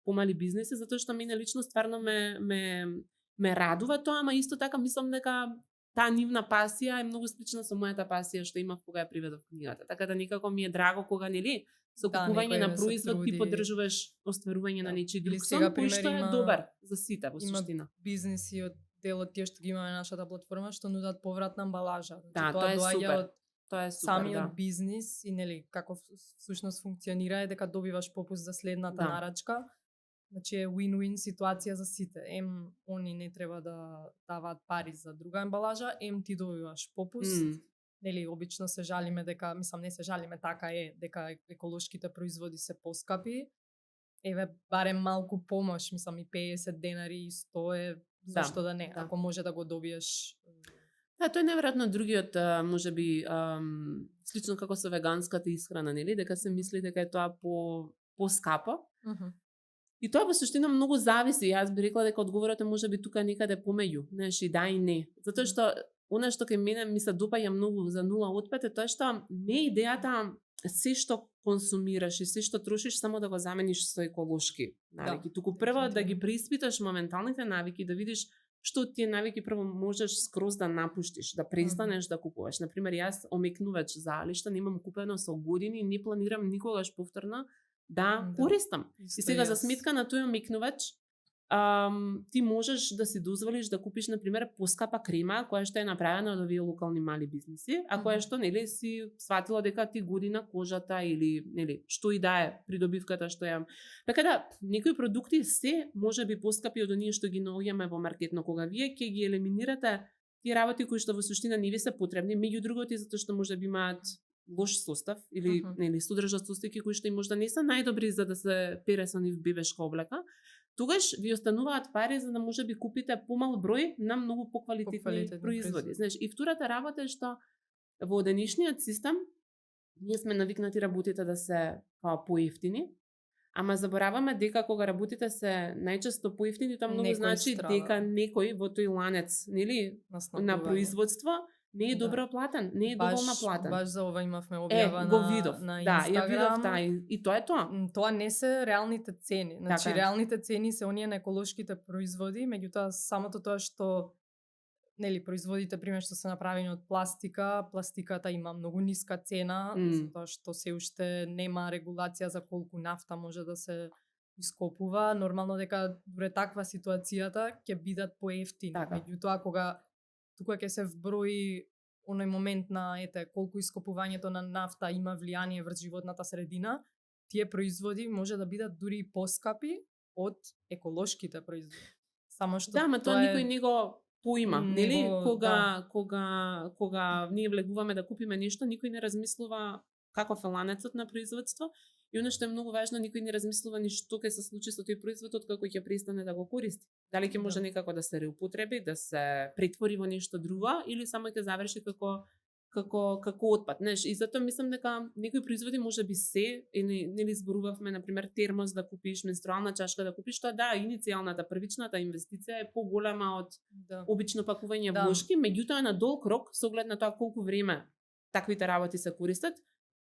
помали бизнеси, затоа што мене лично стварно ме радува тоа, ама исто така мислам дека таа нивна пасија е многу слична со мојата пасија што имав кога ја приведов книгата. Така да некако ми е драго кога нели со купување на производ ти поддржуваш остварување на нечи друг сон, кој што е добар за сите во суштина. Има бизниси од делот тие што ги имаме на нашата платформа што нудат повратна амбалажа. Тоа е супер. Тоа е супер, самиот бизнис и нели како всушност функционира е дека добиваш попуст за следната нарачка. Значи е win-win ситуација за сите. Они не треба да даваат пари за друга амбалажа, ти добиваш попуст. Нели обично се жалиме дека, мислам не се жалиме, така е дека еколошките производи се поскапи. Барем малку помош, мислам и 50 денари и 100 е зашто да не, ако може да го добиеш. Тоа е неверојатно другиот, можеби, слично како со веганската исхрана, нели, дека се мисли дека е тоа поскапо. И тоа во суштина многу зависи. Јас би рекла дека одговорот е можеби тука некаде помеѓу, знаеш, и да и не. Затоа што она што кај мене ми се допаѓа многу за нула отпад е тоа што не идејата се што консумираш и се што трошиш само да го замениш со еколошки навики. Туку прво да ги преиспиташ моменталните навики, да видиш што тие навики прво можеш скроз да напуштиш, да престанеш да купуваш. Например, јас омекнувач заалишта немам купено со години и не планирам никогаш повторно да користам. И сега за сметка на тој омекнувач, ти можеш да си дозволиш да купиш, например, поскапа крема, која што е направена од овие локални мали бизнеси, а која што, нели, си сватила дека ти годи на кожата или, нели, што и да е придобивката што ја. Така да, некои продукти се може би поскапи од оние што ги наоѓаме во маркет, но кога вие ќе ги елиминирате тие работи кои што во суштина не ви се потребни, меѓу другото и затоа што може би имаат лош состав или нели содржат состојки кои што и можда не се најдобри за да се пере со нив бебешка облека, тогаш ви остануваат пари за да може би купите помал број на многу поквалитетни производи. Знаеш, и втората работа е што во денешниот систем ние сме навикнати работите да се поевтини, ама забораваме дека кога работите се најчесто поевтини, тоа многу значи дека некој во тој ланец, нели, на производство не е добро платен, не е доволно платен. Баш за ова имавме објава го видов, на да, Инстаграм. ја видов и тоа е тоа. Тоа не се реалните цени. Значи, така реалните цени се оние на еколошките производи, меѓутоа самото тоа што нели производите пример што се направени од пластика, пластиката има многу ниска цена, затоа што се уште нема регулација за колку нафта може да се ископува. Нормално дека дуре таква ситуацијата ќе бидат поевтини. Меѓутоа кога тука ќе се вброи оној момент на колку ископувањето на нафта има влијание врз животната средина, тие производи може да бидат дури и поскапи од еколошките производи. Само што да, ама тоа никој не го поима, нели? Кога ние влегуваме да купиме нешто, никој не размислува каков е ланецот на производство. И оно што е многу важно, никој не размислува ни што ќе се случи со тој производ откако ќе престане да го користи. Дали ќе може некако да се реупотреби, да се претвори во нешто друго или само ќе заврши како отпад. Знаеш, и затоа мислам дека некои производи може би се, нели зборувавме на пример термос да купиш, менструална чашка да купиш, тоа да, иницијалната првичната инвестиција е поголема од обично пакување влошки, меѓутоа на долг рок со оглед на тоа колку време таквите работи се користат.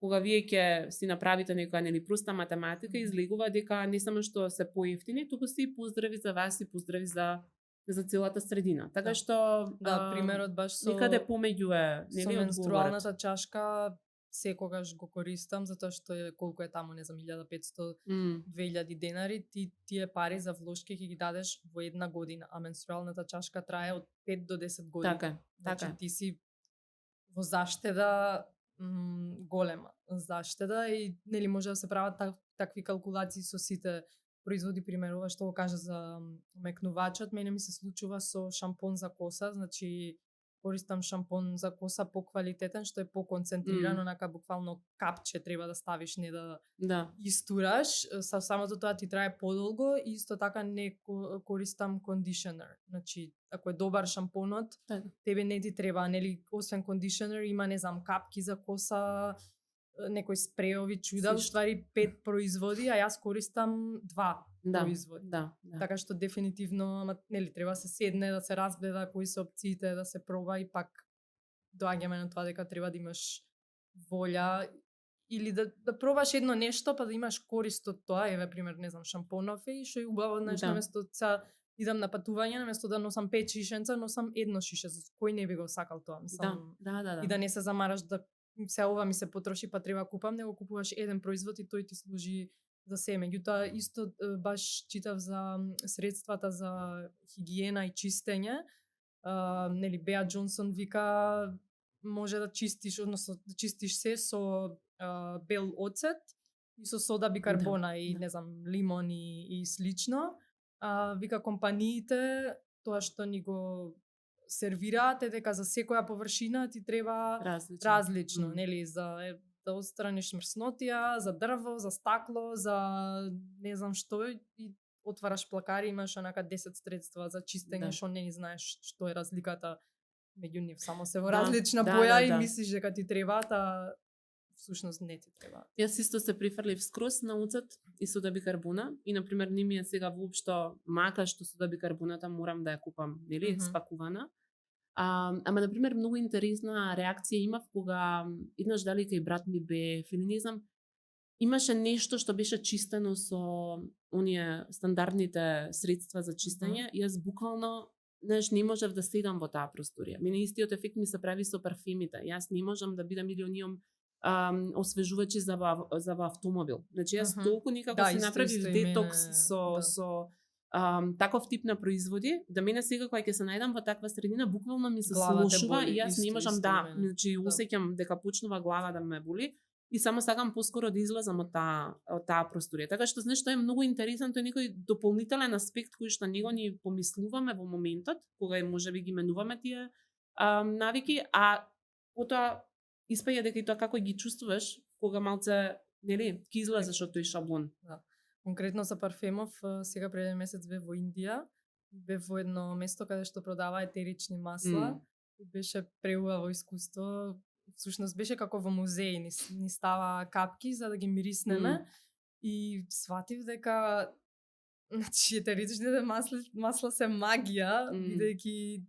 Кога вие ќе си направите некоја нели проста математика, излегува дека не само што се поевтини, туку се и поздрави за вас и поздрави за целата средина. Така што примерот баш со некаде помеѓу е, нели, со менструалната чашка секогаш го користам затоа што е колку е таму, не знам, 1500-2000 денари, тие пари за влошки ќе ги дадеш во една година, а менструалната чашка трае од 5 до 10 години. Така. Значи ти си во заштеда голема заштеда и нели може да се прават такви калкулации со сите производи, пример ова што го кажа за мекнувачот, мене ми се случува со шампон за коса, значи користам шампон за коса поквалитетен што е поконцентриран, онака буквално капче треба да ставиш, не да истураш, со самото тоа ти трае подолго и исто така не користам кондишенер. Значи ако е добар шампонот, тебе не ти треба, нели, освен кондишенер има, не знам, капки за коса, некои спреови чуда, ствари 5 производи, а јас користам 2 производи. Така што дефинитивно, нели, треба се седне да се разгледа кои се опциите, да се проба и пак доаѓаме на тоа дека треба да имаш волја или да пробаш едно нешто па да имаш корист од тоа. Еве пример, не знам, шампонов и што е убаво, значи наместо идам на патување, наместо да носам 5 шишенца, носам едно шише. Кој не би го сакал тоа? Мислам, и да не се замараш да се ова ми се потроши па треба купам, него купуваш еден производ и тој ти служи за се. Меѓутоа исто баш читав за средствата за хигиена и чистење. Нели Беа Джонсон вика може да чистиш, односно да чистиш се со бел оцет и со сода бикарбона и не знам лимон и слично. Вика компаниите тоа што ни го сервираат е дека за секоја површина ти треба различно, нели, за да отстраниш мрснотија, за дрво, за стакло, за не знам што, и отвараш плакари, имаш онака 10 средства за чистење, што не знаеш што е разликата меѓу нив, само се во различна боја и мислиш дека ти треба, а всушност не ти треба. Јас исто се прифрлив скроз на оцет и сода бикарбона и на пример не ми е сега воопшто мака што сода бикарбоната морам да ја купам, нели, спакувана. Ама на пример многу интересна реакција имав кога еднаш дали кај брат ми бев или не знам, имаше нешто што беше чистено со оние стандардните средства за чистење и јас буквално не можев да седам во таа просторија. Мене истиот ефект ми се прави со парфемите. Јас не можам да бидам или онијом освежувачи за автомобил. Значи јас толку некако си направив детокс со таков тип на производи, да мене сега кога ќе се најдам во таква средина, буквално ми се Глава те слошува боли, и јас не исто, можам исто да, мене. значи Да. усеќам дека почнува глава да ме боли и само сакам поскоро да излезам од таа просторија. Така што знаеш што е многу интересен, тој некој дополнителен аспект кој што него ни помислуваме во моментот, кога можеби ги менуваме тие навики, а потоа испаѓа дека и тоа како ги чувствуваш кога малце, нели, ќе излезеш од тој шаблон. Конкретно за парфемов, сега пред еден месец бев во Индија, бев во едно место каде што продава етерични масла и беше преубаво искуство. Всушност беше како во музеј, ни става капки за да ги мириснеме и сватив дека значи етеричните масла се магија, бидејќи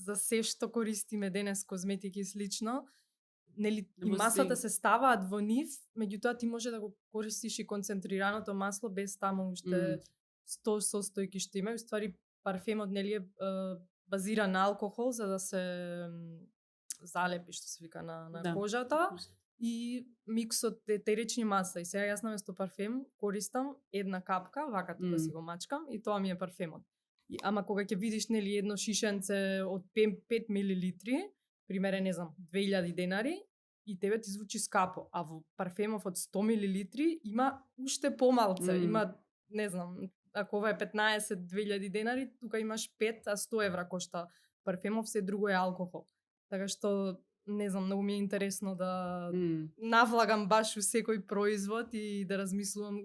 за се што користиме денес козметики и слично, нели и маслата се ставаат во нив, меѓутоа ти може да го користиш и концентрираното масло без таму уште 100 состојки што има. Уствари парфемот нели е базира на алкохол за да се залепи што се вика на кожата и миксот етерични масла. И сега јас наместо парфем користам една капка, вака тука си го мачкам и тоа ми е парфемот. Ама кога ќе видиш нели едно шишенце од 5 милилитри, примере, не знам, 2000 денари и тебе ти звучи скапо, а во парфемов од 100 милилитри има уште помалце, има, не знам, ако ова е 15-2000 денари, тука имаш 5, а 100 евра кошта парфемов, се друго е алкохол. Така што, не знам, многу ми е интересно да навлагам баш у секој производ и да размислувам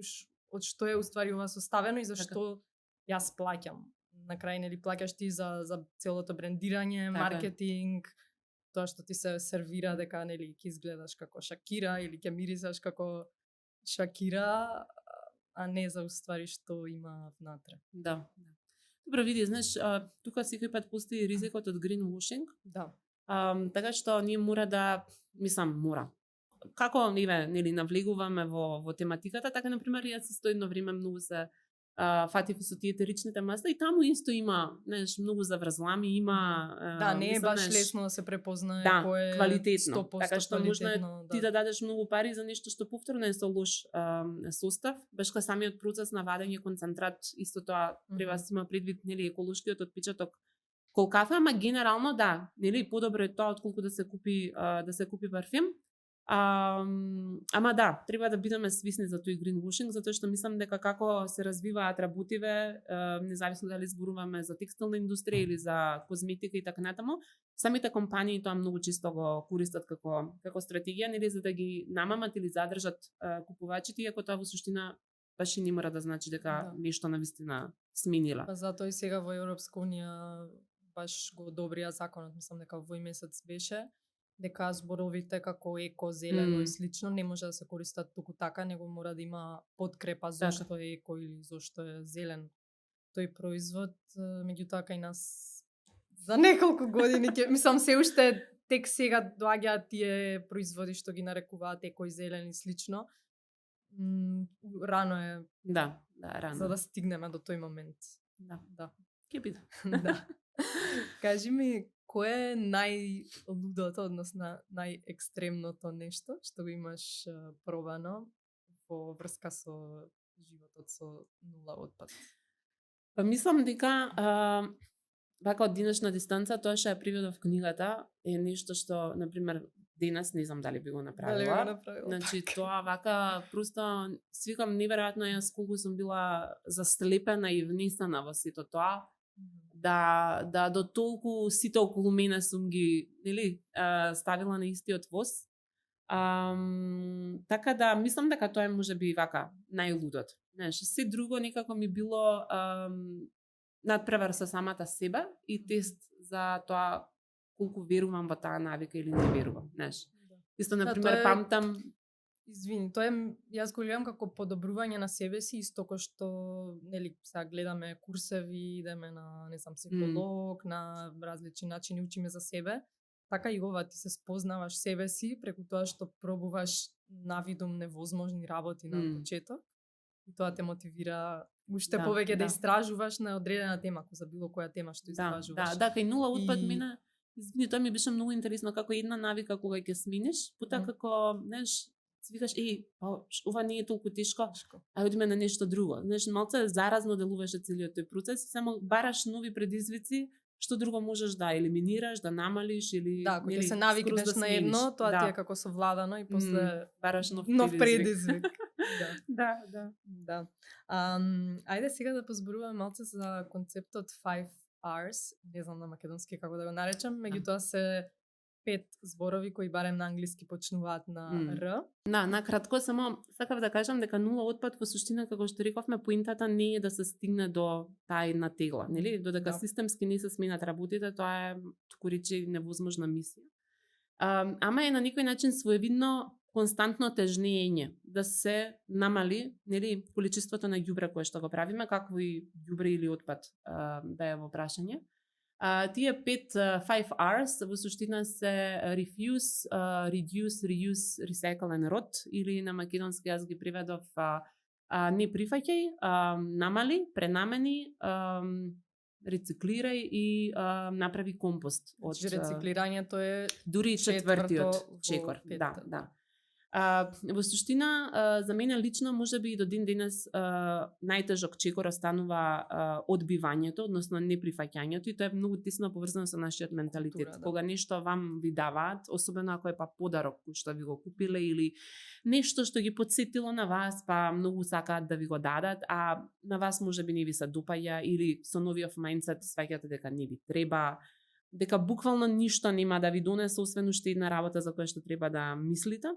од што е уствари ова составено и зашто јас плаќам. На крај, нели, плаќаш ти за целото брендирање, маркетинг, тоа што ти се сервира дека, нели, ќе изгледаш како Шакира или ќе мирисаш како Шакира, а не за уствари што има внатре. Да. Добро, види, знаеш, тука секој пат постои ризикот од greenwashing. Да. Така што ние мора да, мора. Како нели навлегуваме во тематиката, така на пример јас исто едно време многу се фатив со тие етеричните масла и таму исто има, знаеш, многу заврзлами, има не е баш лесно да се препознае кој е квалитетно. 100% така што можно ти да дадеш многу пари за нешто што повторно е со лош состав, баш кај самиот процес на вадење концентрат, исто тоа треба да има предвид, нели, еколошкиот отпечаток колкав е, ама генерално да, нели, подобро е тоа отколку да се купи парфем. Ама да, треба да бидеме свесни за тој greenwashing, затоа што мислам дека како се развиваат работиве, независно дали зборуваме за текстилна индустрија или за козметика и така натаму, самите компании тоа многу често го користат како стратегија, нели, за да ги намамат или задржат купувачите, иако тоа во суштина баш и не мора да значи дека нешто навистина сменила. Затоа и сега во Европска унија баш го одобрија законот, мислам дека во месец беше, дека зборовите како еко, зелено и слично не може да се користат туку така, него мора да има подкрепа зашто е еко или зашто е зелен тој производ. Меѓутоа кај нас за неколку години мислам се уште тек сега доаѓаат тие производи што ги нарекуваат еко и зелен и слично. Рано е. Да, рано. За да стигнеме до тој момент. Да. Ќе биде. Да. Кажи ми, кој е најлудото, односно најекстремното нешто што го имаш пробано во врска со животот со нула отпад? Па мислам дека вака од денешна дистанца тоа што ја приведов книгата е нешто што, на пример, денес не знам дали би го направила. Значи тоа вака просто свикам неверојатно јас колку сум била заслепена и внесена во сето тоа. Да до толку сите околу мене сум ги, нели, ставила на истиот воз. Така да мислам дека тоа е можеби вака најлудот. Знаеш, се друго некако ми било надпревар со самата себе и тест за тоа колку верувам во таа навика или не верувам, знаеш. Исто на пример памтам. Извини, тоа е, јас го гледам како подобрување на себе си, исто кој што, нели, сега гледаме курсеви, идеме на, не знам, психолог, на различни начини учиме за себе, така и ова ти се спознаваш себе си преку тоа што пробуваш навидум невозможни работи на почеток и тоа те мотивира уште повеќе да истражуваш на одредена тема, за било која тема што истражуваш. Да, кај нула отпад мене, извини, тоа ми беше многу интересно како една навика кога ќе смениш, потоа како, знаеш, си викаш, ова не е толку тешко, одиме на нешто друго. Знаеш, малце заразно делуваше целиот тој процес и само бараш нови предизвици, што друго можеш да елиминираш, да намалиш или Да, ако се навикнеш на едно, тоа ти е како совладано и после бараш нов предизвик. Да. Ајде сега да позборуваме малце за концептот 5 R's, не знам на македонски како да го наречам, меѓутоа се 5 зборови кои барем на англиски почнуваат на Р. На кратко само сакав да кажам дека нула отпад во суштина, како што рековме, поинтата не е да се стигне до тај на тегла, нели? Додека системски не се сменат работите, тоа е туку речи невозможна мисија. Ама е на некој начин своевидно константно тежнење, да се намали, нели, количеството на ѓубре кое што го правиме, какво и ѓубре или отпад да е во прашање. Тие 5 R's во суштина се refuse, reduce, reuse, recycle and rot, или на македонски јас ги преведов не прифаќај, намали, пренамени, рециклирај и направи компост. Значи рециклирањето е дури четвртиот чекор. Да. Во суштина, за мене лично, може би и до ден денес најтежок чекор останува одбивањето, односно неприфаќањето, и тоа е многу тесно поврзано со нашиот менталитет. Култура, да. Кога нешто вам ви даваат, особено ако е подарок кој што ви го купиле или нешто што ги потсетило на вас, па многу сакаат да ви го дадат, а на вас може би не ви се допаѓа или со новиот мајндсет сваќате дека не ви треба, дека буквално ништо нема да ви донесе освен уште една работа за која што треба да мислите.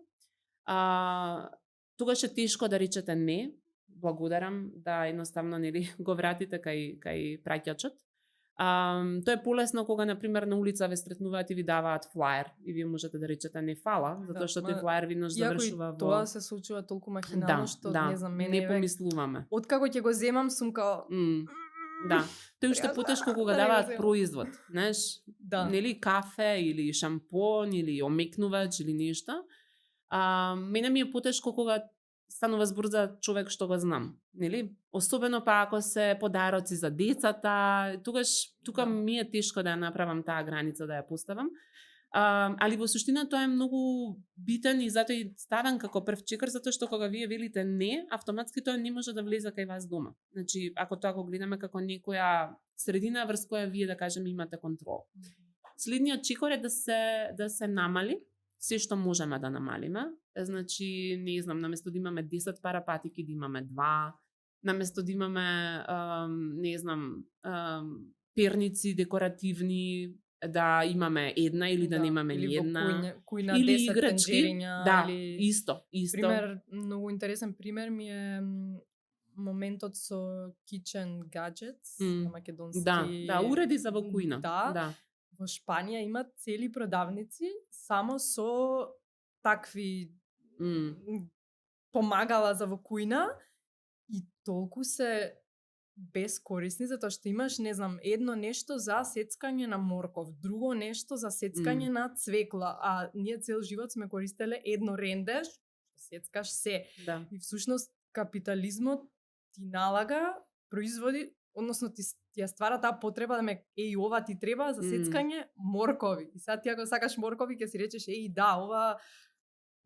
Тогаш е тешко да речете не, благодарам, да едноставно нели го вратите кај праќачот. Тоа е полесно кога на пример на улица ве сретнуваат и ви даваат флаер и вие можете да речете не фала, затоа што тој флаер веднаш завршува во... Тоа се случува толку махинално што не знам, мене не помислуваме. Откако ќе го земам сум као Да, тој уште потешко кога даваат производ, знаеш, нели кафе или шампон или омекнувач или нешто. Мене ми е потешко кога станува збор за човек што го знам, нели? Особено па ако се подароци за децата, тука ми е тешко да ја направам таа граница, да ја поставам. Али во суштина тоа е многу битен и затоа и ставен како прв чекор, затоа што кога вие велите не, автоматски тоа не може да влезе кај вас дома. Значи, ако тоа го гледаме како некоја средина врз која вие, да кажеме, имате контрол. Следниот чекор е да се намали се што можеме да намалиме. Значи, не знам, наместо да имаме 10 пара патики, да имаме 2, наместо да имаме, не знам, перници декоративни, да имаме една или да не имаме ни една. Кујна или 10 играчки, тенџериња. да, или... исто. Пример, многу интересен пример ми е моментот со kitchen gadgets на македонски. Да, уреди за во кујна. Да. Во Шпанија имат цели продавници само со такви помагала за во кујна и толку се бескорисни, затоа што имаш, не знам, едно нешто за сецкање на морков, друго нешто за сецкање на цвекла, а ние цел живот сме користеле едно рендеш, сецкаш се. Да. И всушност капитализмот ти налага производи, односно ти ја ствара таа потреба да ме ова ти треба за сецкање моркови. И сега ти ако сакаш моркови ќе си речеш ова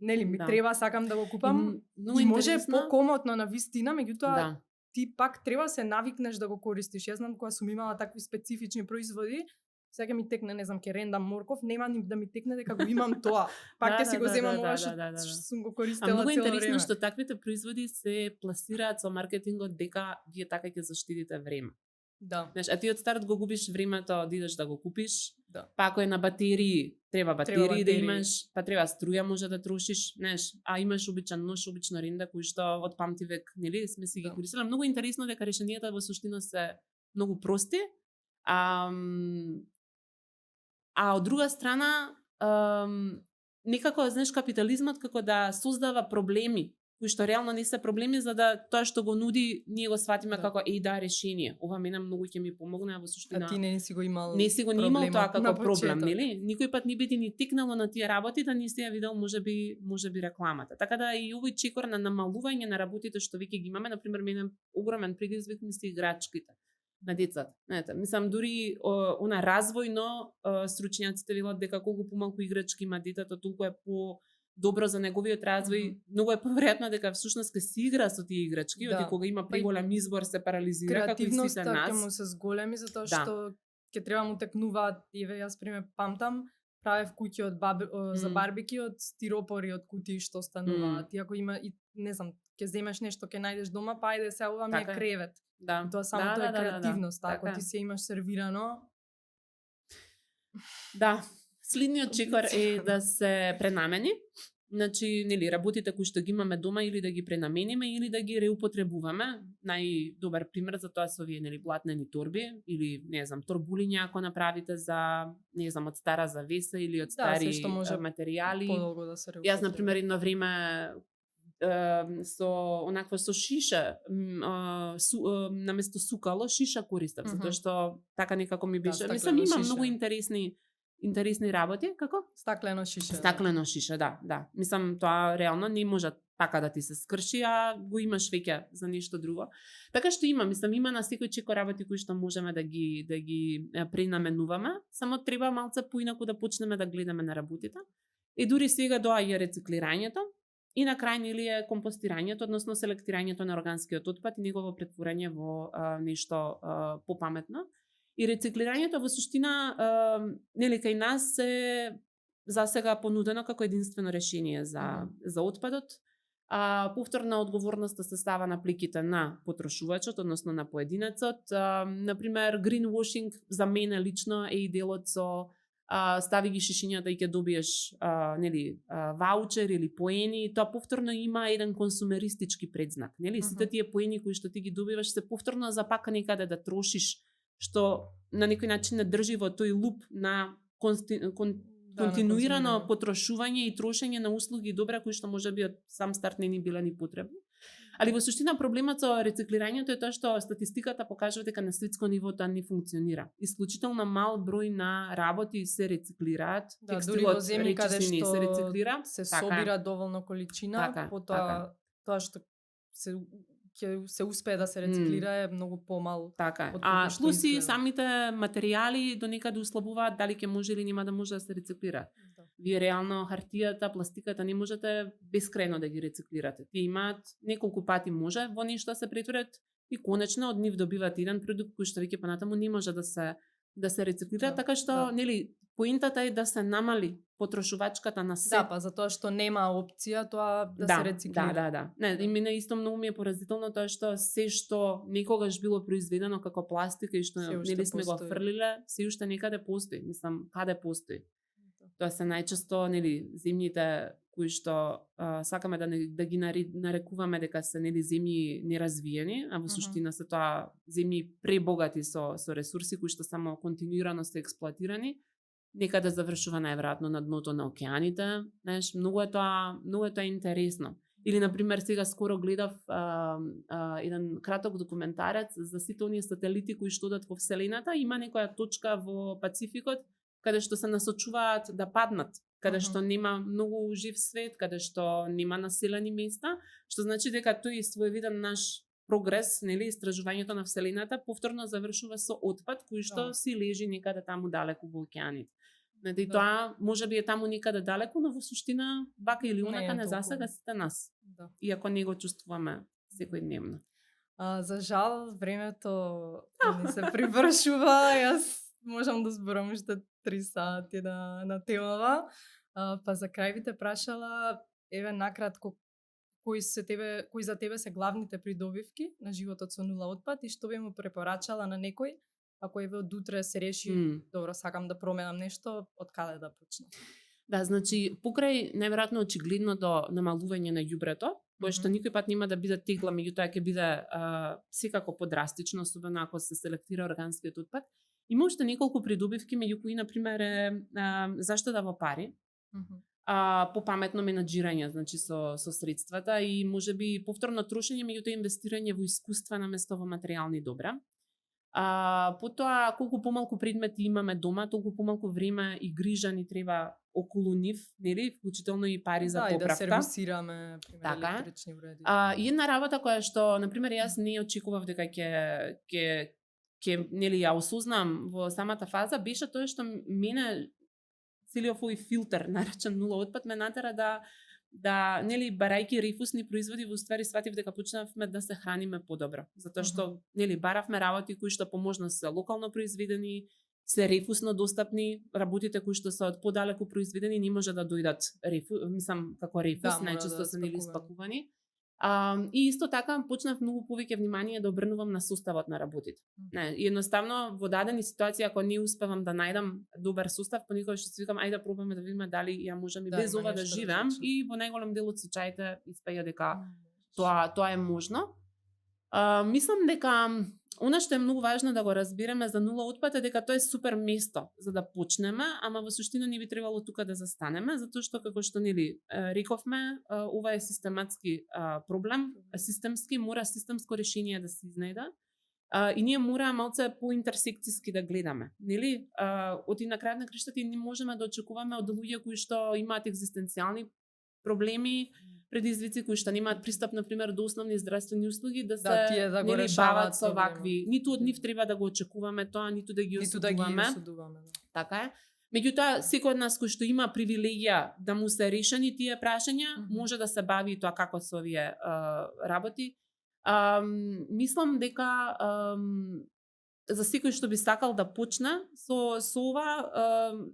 нели ми треба, сакам да го купам. И може покомотно на вистина, меѓутоа ти пак треба се навикнеш да го користиш. Јас знам кога сум имала такви специфични производи, сега ми текне, не знам, ке рендам морков, нема ни да ми текне дека го имам тоа. Пак ќе си го земам ова што сум го користела цело време. Многу интересно што таквите производи се пласираат со маркетингот дека вие така ќе заштитите време. Да. Знаеш, а ти од старт го губиш времето да идеш да го купиш. Да. Па ако е на батерии, треба батерии да имаш, па треба струја може да трошиш, знаеш, а имаш обичен нож, обично ренда кој што од памти век, нели, сме си ги користеле. Многу интересно дека решенијата во суштина се многу прости. А од друга страна, некако, знаеш, капитализмот како да создава проблеми кои што реално не се проблеми, за да тоа што го нуди, ние го сватиме како решение. Ова мене многу ќе ми помогне во суштина. А ти не си го имал. Не си го имал тоа како проблем, нели? Никој пат не би ти ни текнало на тие работи да не си ја видел можеби рекламата. Така да и овој чекор на намалување на работите што веќе ги имаме, на пример, мене огромен предизвик ми се играчките на децата. Знаете, мислам дури она развојно стручњаците велат дека колку помалку играчки има детето, толку е добро за неговиот развој, многу е поверојатно дека всушност ќе си игра со тие играчки, Да. оти кога има преголем избор се парализира како и сите Креативноста ќе нас. му се зголеми затоа Да. што ќе треба му текнуваат, еве јас пример памтам, правев куќи за барбеки од стиропори, од кутии што стануваат. И ако има и не знам, ќе земеш нешто, ќе најдеш дома, па ајде се ова ми Така е е. кревет. Да. Тоа само да, тоа е да, креативност, да, ако така ти е. се имаш сервирано. Да, следниот чекор е да се пренамени. Значи, нели, работите кои што ги имаме дома или да ги пренамениме или да ги реупотребуваме. Најдобар пример за тоа се овие, нели, блатнени торби или, не знам, торбулиња ако направите за, не знам, од стара завеса или од стари се што може материјали. Подолго да се Јас, например, едно време со онаква со шиша, наместо сукало, шиша користев, затоа што така некако ми беше. Мислам, има многу интересни работи, како? Стаклено шише. Стаклено шише, да. Мислам, тоа реално не може така да ти се скрши, а го имаш веќе за нешто друго. Така што има на секој чеко работи кои што можеме да ги пренаменуваме, само треба малце поинаку да почнеме да гледаме на работите. И дури сега доаѓа рециклирањето, и на крај нели е компостирањето, односно селектирањето на органскиот отпад и негово претворање во нешто попаметно. И рециклирањето во суштина нели кај нас е засега понудено како единствено решение за отпадот. Повторна одговорноста се става на плеките на потрошувачот, односно на поединецот. Например, greenwashing за мене лично е и делот со стави ги шишињата и ќе добиеш нели ваучер или поени, тоа повторно има еден консумеристички предзнак, нели? Сите тие поени кои што ти ги добиваш се повторно за пак некаде да трошиш, што на некој начин не држи во тој луп на континуирано потрошување и трошење на услуги и добра кои што можеби од сам старт не ни биле ни потребни. Али во суштина проблемот со рециклирањето е тоа што статистиката покажува дека на светско ниво тоа не функционира. Исклучително мал број на работи се рециклираат, дури во земји каде што се рециклира, се собира доволно количина, потоа тоа што ќе се успее да се рециклира е многу помал. Така е. Плюс и самите материјали до некаде услабуваат дали ќе може или нема да може да се рециклира. Вие реално хартијата, пластиката не можете бескрајно да ги рециклирате. Тие имаат неколку пати може во нешто да се претворат и конечно од нив добивате еден продукт кој што веќе понатаму не може да се рециклира, така што нели поентата е да се намали потрошувачката на се. Да, па затоа што нема опција тоа да се рециклира. Да. Не, и мене исто многу ми е поразително тоа што се што некогаш било произведено како пластика и што нели сме го фрлиле, се уште некаде постои. Мислам, каде постои? Тоа се најчесто нели земјите кои што сакаме да ги нарекуваме дека се нели земји неразвиени, а во суштина се тоа земји пребогати со ресурси кои што само континуирано се експлоатирани. Некаде завршува најверојатно на дното на океаните. Знаеш, многу е тоа интересно. Или на пример сега скоро гледав еден краток документарец за сите оние сателити кои што одат во вселената, има некоја точка во Пацификот каде што се насочуваат да паднат, каде што нема многу жив свет, каде што нема населени места, што значи дека тој своевиден наш прогрес, нели, истражувањето на вселената повторно завршува со отпад кој што си лежи некаде таму далеку во океаните. Нели, тоа можеби е таму некаде далеку, но во суштина вака или онака не засега сите нас. Иако не го чувствуваме секојдневно. За жал, времето ни се привршува. Јас можам да зборам уште 3 сати на темава. Па за крај би те прашала, еве накратко, кои за тебе се главните придобивки на животот со нула отпад и што би му препорачала на некој, ако еве од утре се реши, добро, сакам да променам нешто, од каде да почнам? Да, значи, покрај најверојатно очигледното намалување на ѓубрето, кое што никој пат нема да биде тегла, меѓутоа ќе биде секако подрастично, особено ако се селектира органскиот отпад. Има уште неколку придобивки, меѓу кои, например, заштеда во пари, попаметно менаџирање, значи со средствата и можеби повторно трошење, меѓутоа инвестирање во искуства наместо во материјални добра. Потоа, колку помалку предмети имаме дома, толку помалку време и грижа ни треба околу нив, нели, вклучително и пари за поправка. Да, и да сервисираме, пример, електрични уреди. И една работа која што, например, јас не очекував дека ќе нели ја осознам во самата фаза, беше тоа што мене целиот овој филтер наречен нула отпад ме натера да нели барајќи рефусни производи во ствари сватив дека почнавме да се храниме подобро, затоа што нели баравме работи кои што по можност се локално произведени, се рефусно достапни, работите кои што се од подалеку произведени не може да дојдат како рефус, најчесто се нели испакувани. И исто така почнав многу повеќе внимание да обрнувам на составот на работите. Не, едноставно во дадени ситуации ако не успевам да најдам добар состав, понекогаш ќе си викам ајде да пробаме да видиме дали ја можам и без ова да живеам и во најголем дел од случаите испаѓа дека тоа е можно. Мислам дека она што е многу важно да го разбираме за нула отпад е дека тоа е супер место за да почнеме, ама во суштина не би требало тука да застанеме, затоа што како што нели рековме, ова е систематски проблем, системски мора системско решение да се изнајде. И ние мора малце поинтерсекцијски да гледаме, нели? Оти на крајот на криштата не можеме да очекуваме од луѓе кои што имаат екзистенцијални проблеми, предизвици кои што немаат пристап на пример до основни здравствени услуги да се нели бават со вакви. Ниту од нив треба да го очекуваме тоа, ниту да ги осудуваме. Така е. Меѓутоа секој од нас кој што има привилегија да му се решени тие прашања, може да се бави тоа како со овие работи. Мислам дека за секој што би сакал да почне со ова,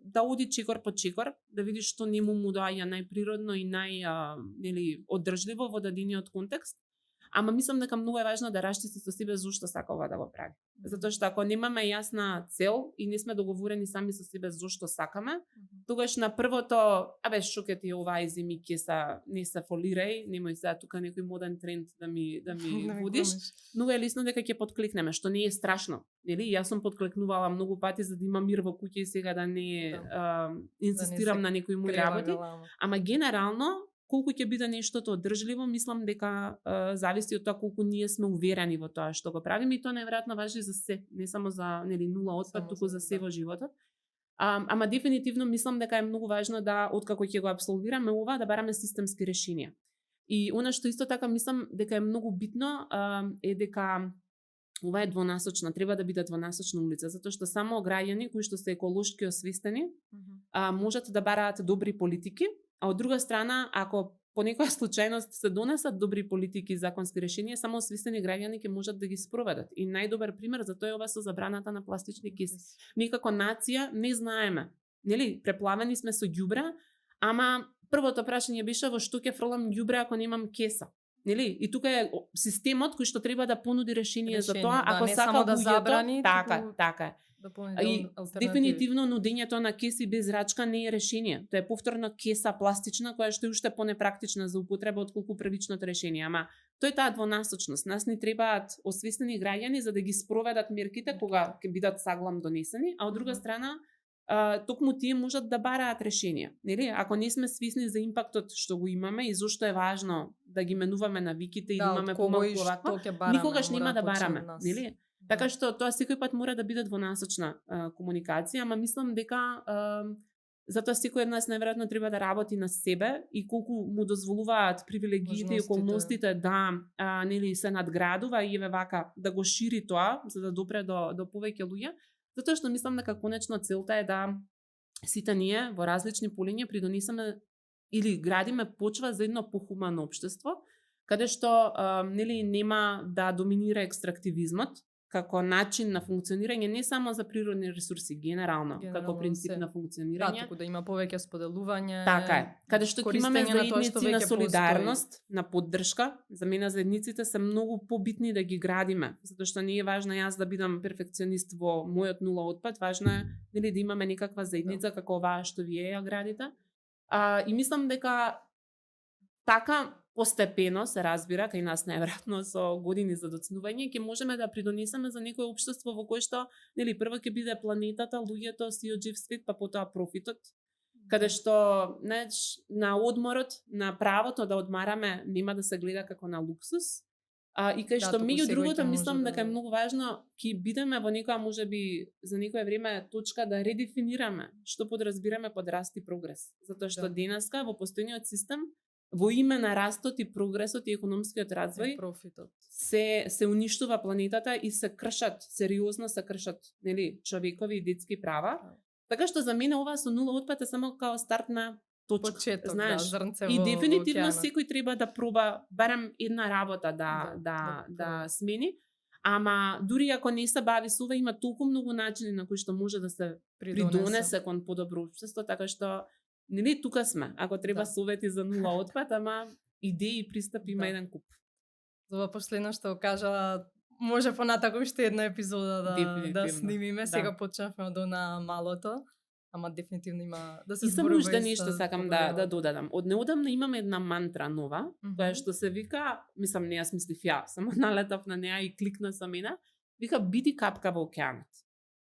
да оди чекор по чекор, да види што нему му доаѓа најприродно и нели оддржливо во дадениот контекст. Ама мислам дека многу е важно да расчисти со себе зошто сака ова да го прави. Затоа што ако немаме јасна цел и не сме договорени сами со себе зошто сакаме, тогаш на првото, што ќе ти ова земи кеса, не се фолирај, немој сега тука некој моден тренд да ми водиш. Многу е лесно дека ќе подклекнеме, што не е страшно. Нели? Јас сум подклекнувала многу пати за да имам мир во куќа и сега да не инсистирам на некои мои работи, ама генерално колку ќе биде нештото оддржливо, мислам дека зависи од тоа колку ние сме уверени во тоа што го правиме и тоа најверојатно важи за се, не само за нели нула отпад, туку за се во животот. Ама дефинитивно мислам дека е многу важно да откако ќе го апсолвираме ова да бараме системски решенија. И она што исто така мислам дека е многу битно е дека ова е двонасочна, треба да биде двонасочна улица, затоа што само граѓани кои што се еколошки освестени можат да бараат добри политики. А од друга страна, ако по некоја случајност се донесат добри политики и законски решенија, само освестени граѓани ќе можат да ги спроведат. И најдобар пример за тоа е ова со забраната на пластични кеси. Ние како нација не знаеме, нели, преплавени сме со ѓубре, ама првото прашање беше во што ќе фрлам ѓубре ако немам кеса. Нели? И тука е системот кој што треба да понуди решение за тоа, ако сака да забрани, така е. И дефинитивно нудењето на кеси без рачка не е решение. Тоа е повторно кеса пластична која што е уште понепрактична за употреба отколку првичното решение. Ама тоа е таа двонасочност. Нас ни требаат освестени граѓани за да ги спроведат мерките кога ќе бидат саглам донесени, а од друга страна токму тие можат да бараат решенија. Нели? Ако не сме свесни за импактот што го имаме и зошто е важно да ги менуваме навиките и да имаме помалку овакво, никогаш нема да бараме, нели? Така што тоа секој пат мора да биде двонасочна комуникација, ама мислам дека затоа секој од нас најверојатно треба да работи на себе и колку му дозволуваат привилегиите и околностите да нели се надградува и еве вака да го шири тоа за да допре до повеќе луѓе. Затоа што мислам дека конечно целта е да сите ние во различни полиња придонесеме или градиме почва за едно похумано општество, каде што нели нема да доминира екстрактивизмот како начин на функционирање не само за природни ресурси генерално како принцип на функционирање. Да, да има повеќе споделување. Така е. Каде што имаме заедници на солидарност, на поддршка, за мене заедниците се многу побитни да ги градиме, затоа што не е важно јас да бидам перфекционист во мојот нула отпад, важно е нели да имаме некаква заедница како оваа што вие ја градите. И мислам дека така постепено се разбира кај нас најверојатно со години за доцнување ќе можеме да придонесеме за некое општество во кое што нели прво ќе биде планетата, луѓето, сиот жив свет, па потоа профитот, каде што на одморот, на правото да одмараме нема да се гледа како на луксус. И кај што меѓу другото мислам дека е многу важно ќе бидеме во некоја можеби за некое време точка да редефинираме што подразбираме под раст и прогрес, затоа што денеска во постојниот систем во име на растот и прогресот и економскиот развој профитот се уништува планетата и се кршат, сериозно се кршат, нели, човекови и детски права. Така што за мене ова со нула отпад е само као стартна точка. Почеток, знаеш. зрнце И во дефинитивно океанот. секој треба да проба барем една работа да смени. Ама дури ако не се бави со ова, има толку многу начини на кои што може да се придонесе кон подобро општество, така што нели тука сме. Ако треба совети за нула отпад, ама идеи и пристапи има еден куп. За ова последно што го кажа, може понатаку уште една епизода да снимиме. Сега почнавме од она малото, ама дефинитивно има да се зборува. И само уште нешто сакам да додадам. Од неодамна имаме една мантра нова, која што се вика, мислам не јас мислив ја, само налетав на неа и кликна со мене, вика биди капка во океанот.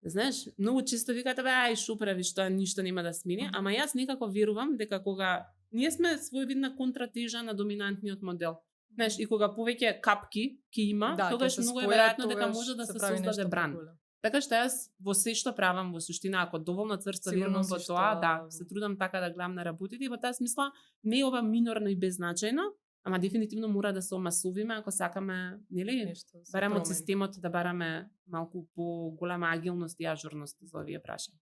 Знаеш, многу често викате ај шо правиш, тоа ништо нема да смени, ама јас некако верувам дека кога ние сме своевидна контратежа на доминантниот модел. Знаеш, и кога повеќе капки ќе има, тогаш многу е веројатно дека може да се создаде бран. Така што јас во се што правам во суштина, ако доволно цврсто верувам во тоа, се трудам така да гледам на работите и во таа смисла не е ова минорно и беззначајно, ама дефинитивно мора да се омасувиме ако сакаме, нели, барем од системот да бараме малку поголема агилност и ажурност за овие прашања.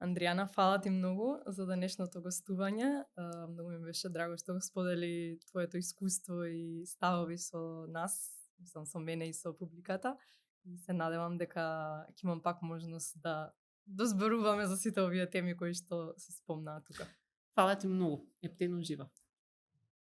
Андријана, фала ти многу за денешното гостување. Многу ми беше драго што го сподели твоето искуство и ставови со нас, мислам со мене и со публиката. И се надевам дека ќе имам пак можност да зборуваме за сите овие теми кои што се спомнаа тука. Фала ти многу. Ептено ужива.